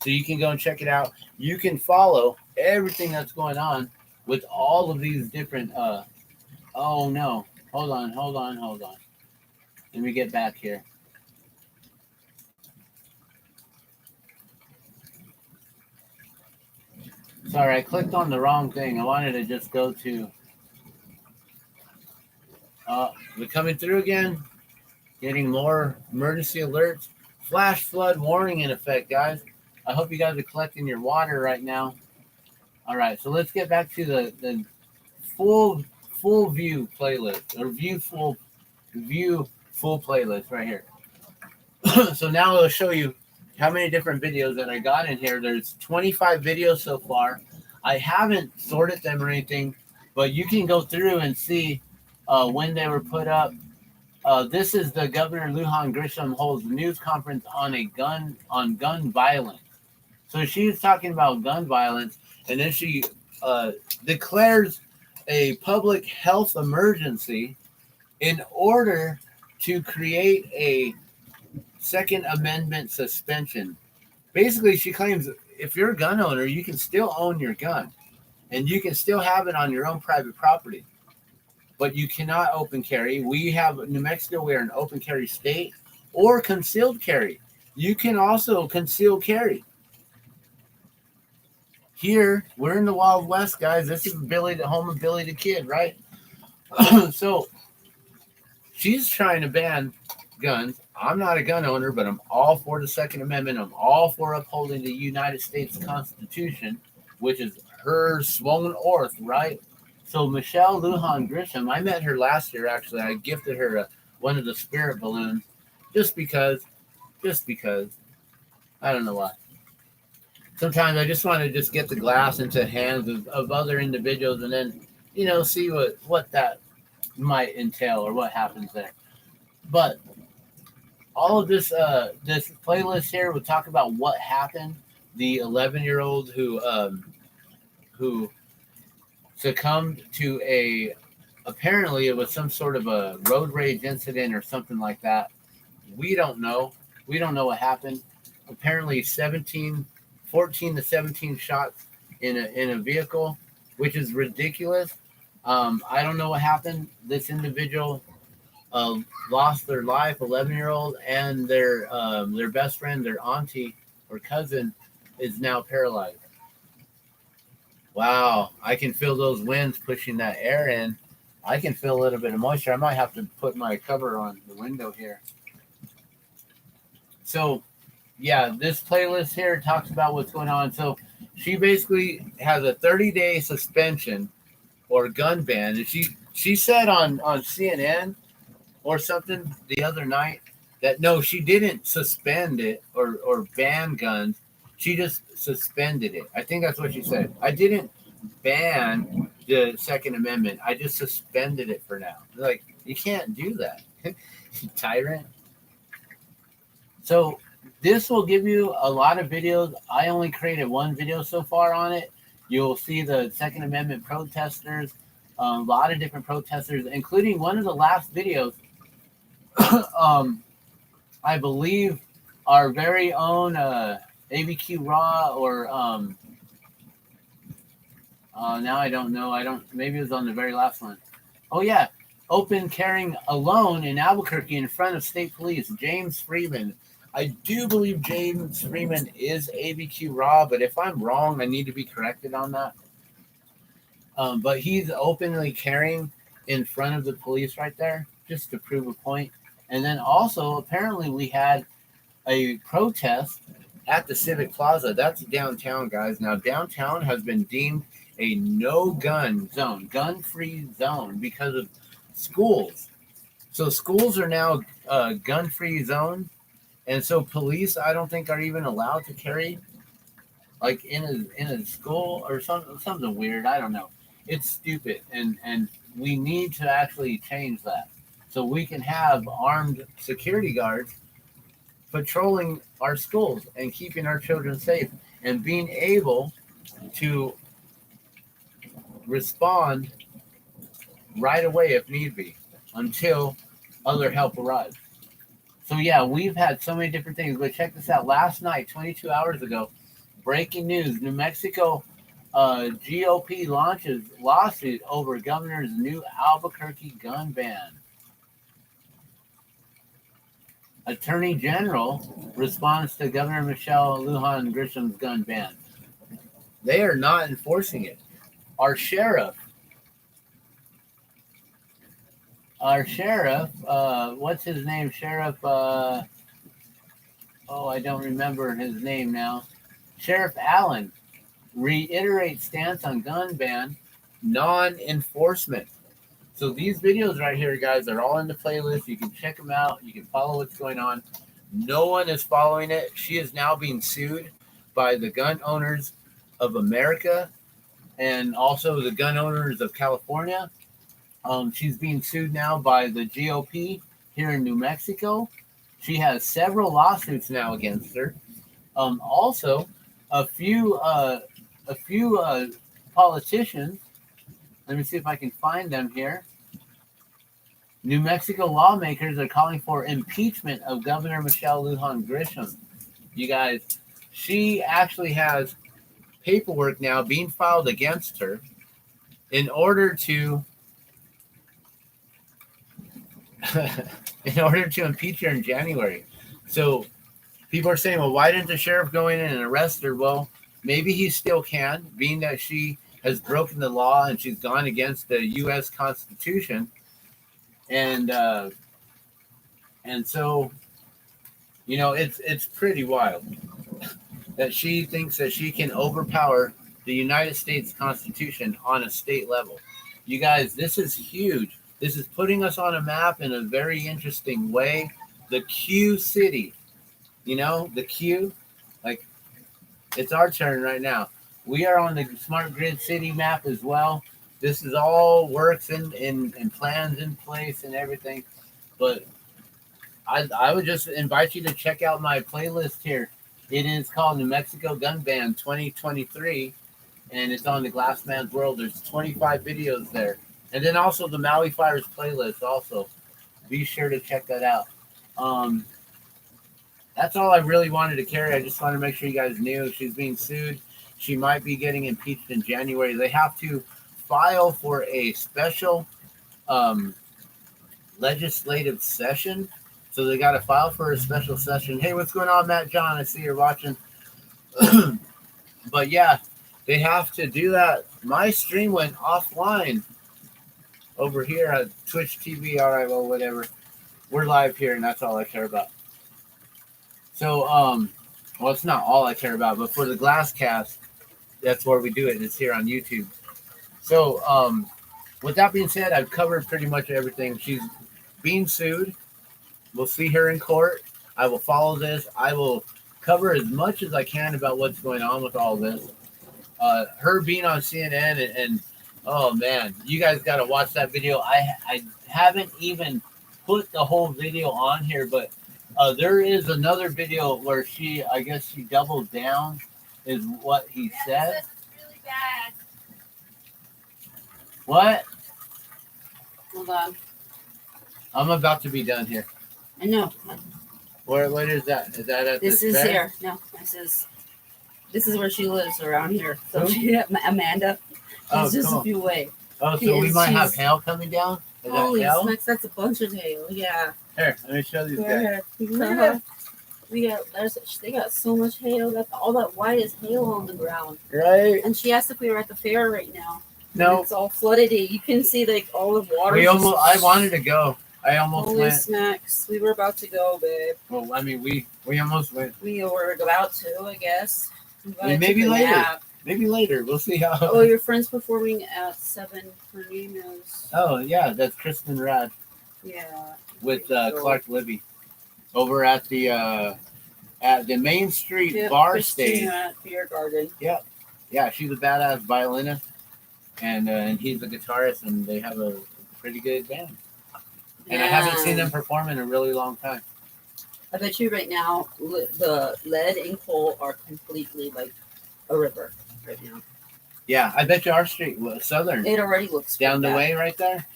so you can go and check it out. You can follow everything that's going on with all of these different. Oh no! Hold on. Let me get back here. Sorry, I clicked on the wrong thing. I wanted to just go to. We're coming through again. Getting more emergency alerts. Flash flood warning in effect, guys. I hope you guys are collecting your water right now. All right, so let's get back to the full view playlist, or view full playlist right here. So now I'll show you how many different videos that I got in here. There's 25 videos so far. I haven't sorted them or anything, but you can go through and see when they were put up. This is the Governor Lujan Grisham holds a news conference on gun violence. So she's talking about gun violence, and then she declares a public health emergency in order to create a Second Amendment suspension. Basically, she claims if you're a gun owner, you can still own your gun, and you can still have it on your own private property, but you cannot open carry. We have New Mexico, we're an open carry state, or concealed carry. You can also conceal carry. Here, we're in the Wild West, guys. This is Billy, the home of Billy the Kid, right? So she's trying to ban guns. I'm not a gun owner, but I'm all for the Second Amendment. I'm all for upholding the United States Constitution, which is her sworn oath, right? So Michelle Lujan Grisham, I met her last year, actually. I gifted her one of the spirit balloons just because. I don't know why. Sometimes I just want to just get the glass into the hands of other individuals and then, see what that might entail or what happens there. But all of this this playlist here will talk about what happened. The 11-year-old who succumbed to apparently it was some sort of a road rage incident or something like that. We don't know. We don't know what happened. Apparently 14 to 17 shots in a vehicle, which is ridiculous. I don't know what happened. This individual lost their life, 11-year-old, and their best friend, their auntie or cousin, is now paralyzed. Wow, I can feel those winds pushing that air in. I can feel a little bit of moisture. I might have to put my cover on the window here. So, yeah, this playlist here talks about what's going on. So she basically has a 30-day suspension or gun ban. And she said on CNN or something the other night that no, she didn't suspend it or ban guns. She just suspended it. I think that's what she said. I didn't ban the Second Amendment. I just suspended it for now. Like, you can't do that. Tyrant. So this will give you a lot of videos. I only created one video so far on it. You'll see the Second Amendment protesters, a lot of different protesters, including one of the last videos. I believe our very own ABQ Raw or now I don't know. Maybe it was on the very last one. Oh yeah, open carrying alone in Albuquerque in front of state police. James Freeman. I do believe James Freeman is ABQ Raw, but if I'm wrong, I need to be corrected on that. But he's openly carrying in front of the police right there, just to prove a point. And then also, apparently, we had a protest at the Civic Plaza. That's downtown, guys. Now, downtown has been deemed a no gun zone, gun free zone because of schools. So schools are now gun free zone, and so police I don't think are even allowed to carry like in a school or something weird. I don't know. It's stupid, and we need to actually change that so we can have armed security guards patrolling our schools and keeping our children safe and being able to respond right away if need be until other help arrives. So yeah, we've had so many different things, but check this out. Last night, 22 hours ago, breaking news, New Mexico GOP launches lawsuit over governor's new Albuquerque gun ban. Attorney General responds to Governor Lujan Grisham's gun ban. They are not enforcing it. Our sheriff, what's his name? Sheriff, I don't remember his name now. Sheriff Allen reiterates stance on gun ban, non-enforcement. So these videos right here, guys, are all in the playlist. You can check them out. You can follow what's going on. No one is following it. She is now being sued by the gun owners of America and also the gun owners of California. She's being sued now by the GOP here in New Mexico. She has several lawsuits now against her. Also, a few politicians. Let me see if I can find them here. New Mexico lawmakers are calling for impeachment of Governor Lujan Grisham. You guys, she actually has paperwork now being filed against her in order to impeach her in January. So people are saying, well, why didn't the sheriff go in and arrest her? Well, maybe he still can, being that she has broken the law and she's gone against the U.S. Constitution. And so, you know, it's pretty wild that she thinks that she can overpower the United States Constitution on a state level. You guys, this is huge. This is putting us on a map in a very interesting way. The Q city, you know, the Q, like it's our turn right now. We are on the Smart Grid City map as well. This is all works in plans in place and everything. But I would just invite you to check out my playlist here. It is called New Mexico Gun Ban 2023, and it's on the Glassman's World. There's 25 videos there. And then also the Maui Fires playlist also. Be sure to check that out. That's all I really wanted to carry. I just wanted to make sure you guys knew she's being sued. She might be getting impeached in January. They have to file for a special legislative session. So they got to file for a special session. Hey, what's going on, Matt John? I see you're watching. But yeah, they have to do that. My stream went offline over here at Twitch TV. All right, well, whatever. We're live here, and that's all I care about. So, well, it's not all I care about, but for the GlassCast, that's where we do it. It's here on YouTube. So, with that being said, I've covered pretty much everything. She's being sued. We'll see her in court. I will follow this. I will cover as much as I can about what's going on with all this. Her being on CNN and oh man, you guys got to watch that video. I haven't even put the whole video on here, but there is another video where I guess she doubled down, is what he said. That's really bad. What? Hold on. I'm about to be done here. I know. What is that? Is that at This the is fair? here. No, this is where she lives around here. So Who? Amanda. Oh, She's just cool. a few away. Oh, so we Yes, might have she's- hail coming down? Is Holy that hail? smokes, that's a bunch of hail. Yeah. Here, let me show these Go guys. ahead. They got so much hail. All that white is hail on the ground. Right? And she asked if we were at the fair right now. No. It's all flooded. You can see like all the water. I wanted to go. I almost Holy went. smacks. We were about to go, babe. Well, I mean, we almost went. We were about to, I guess. But I Maybe took a later. nap. Maybe later. We'll see how. Oh, your friend's performing at 7. Her name is. Oh, yeah, that's Kristen Rad Yeah. with Clark Libby over at the Main Street Yeah, bar Christine stage. at Beer Garden. Yeah, she's a badass violinist, and he's a guitarist, and they have a pretty good band. And I haven't seen them perform in a really long time. I bet you right now the lead and coal are completely like a river right now. Yeah, I bet you our street, Southern, It already looks down the bad. way right there,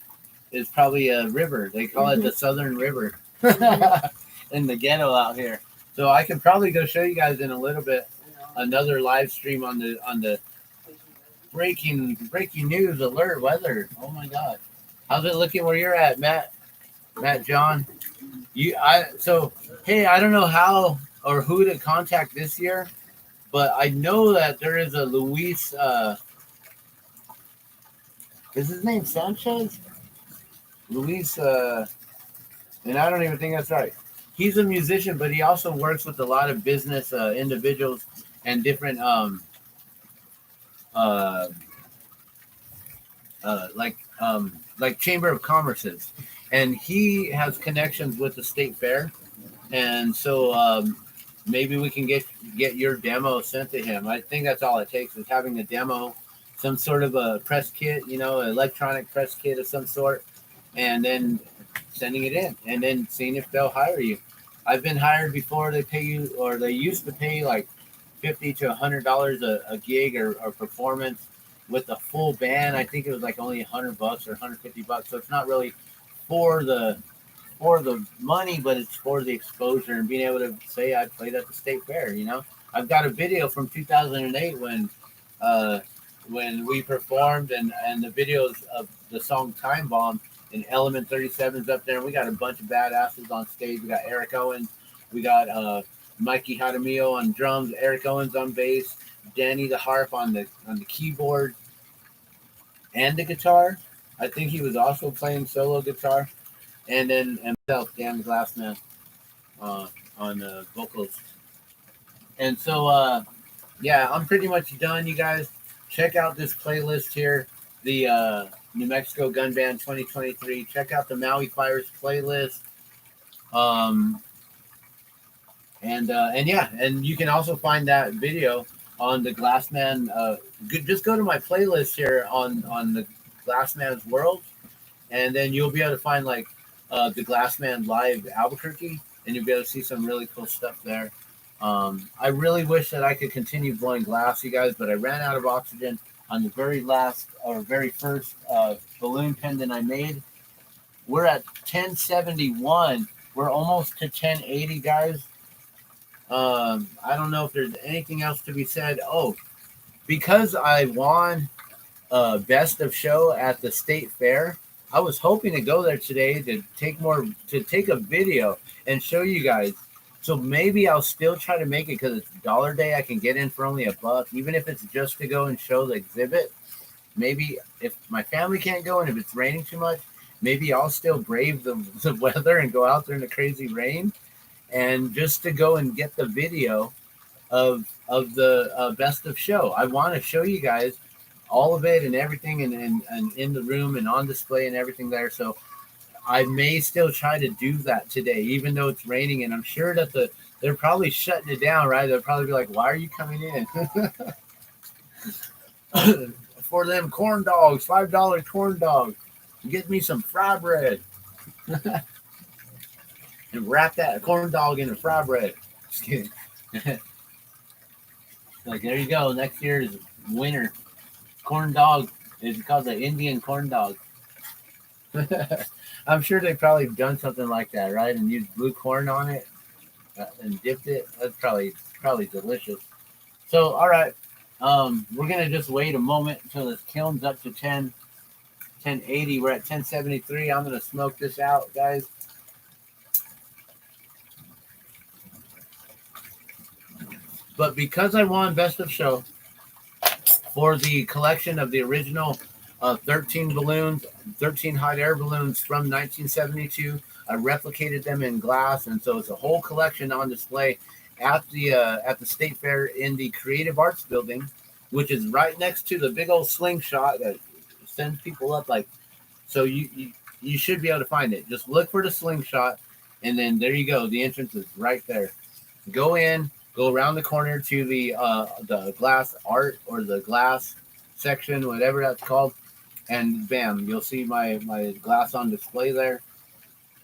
is probably a river. They call it the Southern River in the ghetto out here. So I can probably go show you guys in a little bit another live stream on the breaking news alert weather. Oh my God, how's it looking where you're at, Matt John? Hey, I don't know how or who to contact this year, but I know that there is a Luis. Is his name Sanchez? Luis, and I don't even think that's right. He's a musician, but he also works with a lot of business individuals and different like Chamber of Commerce's, and he has connections with the state fair, and so maybe we can get your demo sent to him. I think that's all it takes is having a demo, some sort of a press kit, electronic press kit of some sort, and then sending it in, and then seeing if they'll hire you. I've been hired before. They pay you, or they used to pay like $50 to $100 a gig or performance with a full band. I think it was like only $100 or $150. So it's not really for the money, but it's for the exposure and being able to say I played at the state fair. I've got a video from 2008 when we performed, and the videos of the song Time Bomb, and Element 37's up there, and we got a bunch of badasses on stage. We got Eric Owens, we got Mikey Jaramillo on drums, Eric Owens on bass, Danny the harp on the keyboard and the guitar. I think he was also playing solo guitar, and then himself, Dan the Glassman, on vocals. And so I'm pretty much done, you guys. Check out this playlist here, the New Mexico Gun Band 2023. Check out the Maui Fires playlist. And you can also find that video on the Glassman. Just go to my playlist here on the Glassman's World, and then you'll be able to find like the Glassman Live Albuquerque, and you'll be able to see some really cool stuff there. I really wish that I could continue blowing glass, you guys, but I ran out of oxygen on the very first balloon pendant I made. We're at 1071. We're almost to 1080, guys. I don't know if there's anything else to be said. Oh, because I won best of show at the state fair, I was hoping to go there today to take a video and show you guys. So maybe I'll still try to make it because it's $1 day. I can get in for only $1, even if it's just to go and show the exhibit. Maybe if my family can't go and if it's raining too much, maybe I'll still brave the weather and go out there in the crazy rain, and just to go and get the video of the best of show. I want to show you guys all of it and everything, and in the room and on display and everything there. So I may still try to do that today, even though it's raining, and I'm sure that they're probably shutting it down, right? They'll probably be like, "Why are you coming in?" For them corn dogs, $5 corn dogs. Get me some fry bread. And wrap that corn dog in a fry bread. Just kidding. Like, there you go. Next year is winter. Corn dog is called the Indian corn dog. I'm sure they've probably done something like that, right? And used blue corn on it and dipped it. That's probably delicious. So, all right. We're going to just wait a moment until this kiln's up to 1080. We're at 1073. I'm going to smoke this out, guys. But because I won Best of Show for the collection of the original 13 balloons, 13 hot air balloons from 1972, I replicated them in glass, and so it's a whole collection on display at the State Fair in the Creative Arts Building, which is right next to the big old slingshot that sends people up. Like, so you should be able to find it. Just look for the slingshot, and then there you go. The entrance is right there. Go in, go around the corner to the glass art or the glass section, whatever that's called, and bam, you'll see my glass on display there.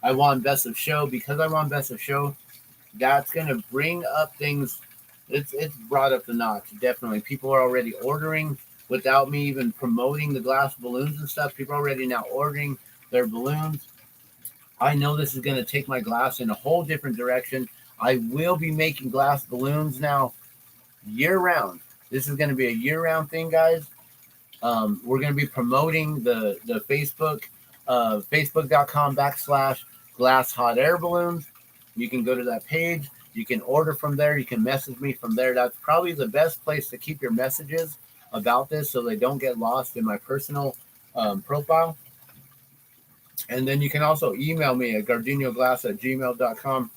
I won Best of Show. Because I won Best of Show, that's gonna bring up things. It's brought up the notch, definitely. People are already ordering without me even promoting the glass balloons and stuff. People are already now ordering their balloons. I know this is gonna take my glass in a whole different direction. I will be making glass balloons now year round. This is gonna be a year round thing, guys. We're gonna be promoting the Facebook, facebook.com/glass hot air balloons. You can go to that page. You can order from there. You can message me from there. That's probably the best place to keep your messages about this so they don't get lost in my personal profile. And then you can also email me at gardenioglass@gmail.com.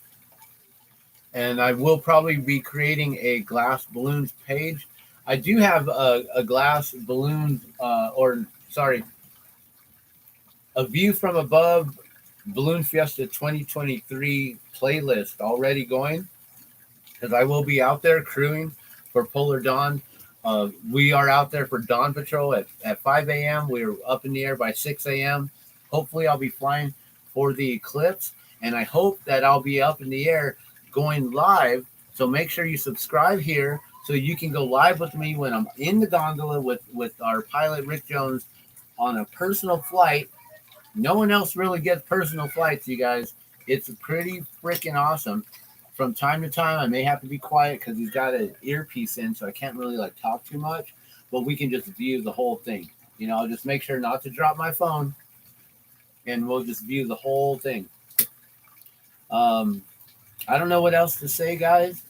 And I will probably be creating a glass balloons page. I do have a glass balloon, a view from above Balloon Fiesta 2023 playlist already going, because I will be out there crewing for Polar Dawn. We are out there for Dawn Patrol at 5 a.m. We're up in the air by 6 a.m. Hopefully I'll be flying for the eclipse, and I hope that I'll be up in the air going live. So make sure you subscribe here so you can go live with me when I'm in the gondola with our pilot Rick Jones on a personal flight. No one else really gets personal flights, you guys. It's pretty freaking awesome. From time to time, I may have to be quiet because he's got an earpiece in, so I can't really like talk too much. But we can just view the whole thing. You know, I'll just make sure not to drop my phone, and we'll just view the whole thing. I don't know what else to say, guys.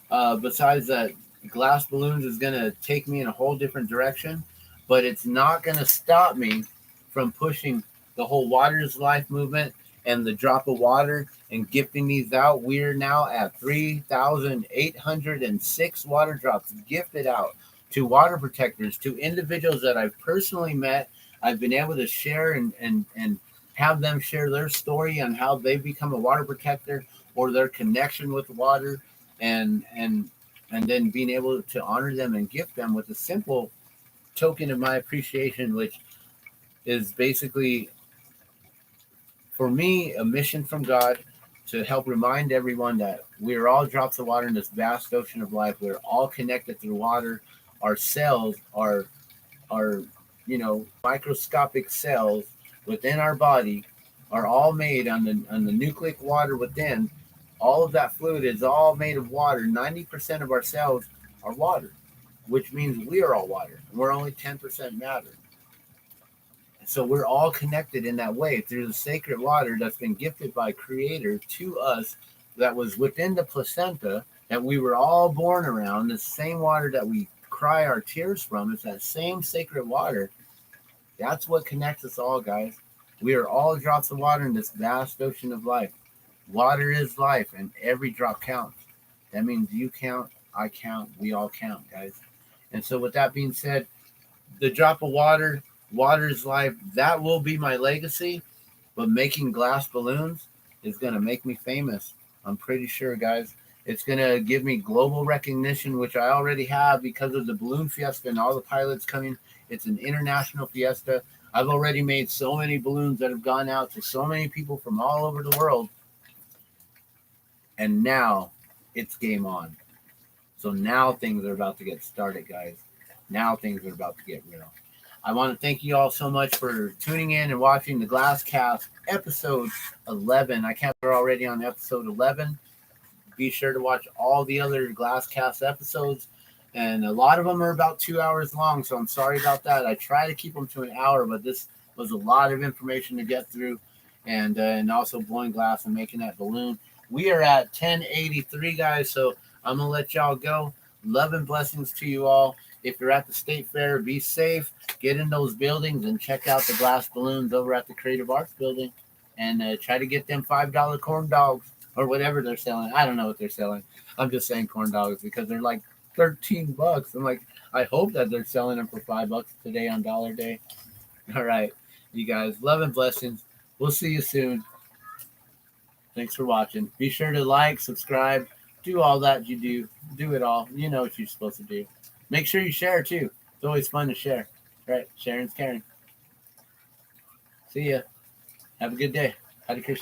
Besides that, glass balloons is gonna take me in a whole different direction, but it's not gonna stop me from pushing the whole Water is Life movement and the drop of water and gifting these out. We're now at 3,806 water drops gifted out to water protectors, to individuals that I've personally met. I've been able to share and have them share their story on how they become a water protector or their connection with water, and then being able to honor them and gift them with a simple token of my appreciation, which is basically, for me, a mission from God to help remind everyone that we are all drops of water in this vast ocean of life. We're all connected through water. Our cells are microscopic cells within our body are all made on the nucleic water within. All of that fluid is all made of water. 90% of our cells are water, which means we are all water. And we're only 10% matter. So we're all connected in that way through the sacred water that's been gifted by Creator to us, that was within the placenta, that we were all born around. The same water that we cry our tears from, it's that same sacred water. That's what connects us all, guys. We are all drops of water in this vast ocean of life. Water is life, and every drop counts. That means you count, I count, we all count, guys. And so with that being said, the drop of water, water is life, that will be my legacy. But making glass balloons is going to make me famous. I'm pretty sure, guys. It's going to give me global recognition, which I already have because of the Balloon Fiesta and all the pilots coming. It's an international fiesta. I've already made so many balloons that have gone out to so many people from all over the world. And now it's game on. So now things are about to get started, guys. Now things are about to get real. I want to thank you all so much for tuning in and watching the GlassCast episode 11. I can't believe we're already on episode 11. Be sure to watch all the other GlassCast episodes. And a lot of them are about 2 hours long, so I'm sorry about that. I try to keep them to an hour, but this was a lot of information to get through. And also blowing glass and making that balloon. We are at 1083, guys, so I'm going to let y'all go. Love and blessings to you all. If you're at the State Fair, be safe. Get in those buildings and check out the glass balloons over at the Creative Arts Building. And try to get them $5 corn dogs or whatever they're selling. I don't know what they're selling. I'm just saying corn dogs because they're like $13. I'm like, I hope that they're selling them for $5 today on Dollar Day. All right, you guys, love and blessings. We'll see you soon. Thanks for watching. Be sure to like, subscribe, do all that you do. Do it all. You know what you're supposed to do. Make sure you share too. It's always fun to share. All right, sharing's caring. See ya. Have a good day. Hare Krishna.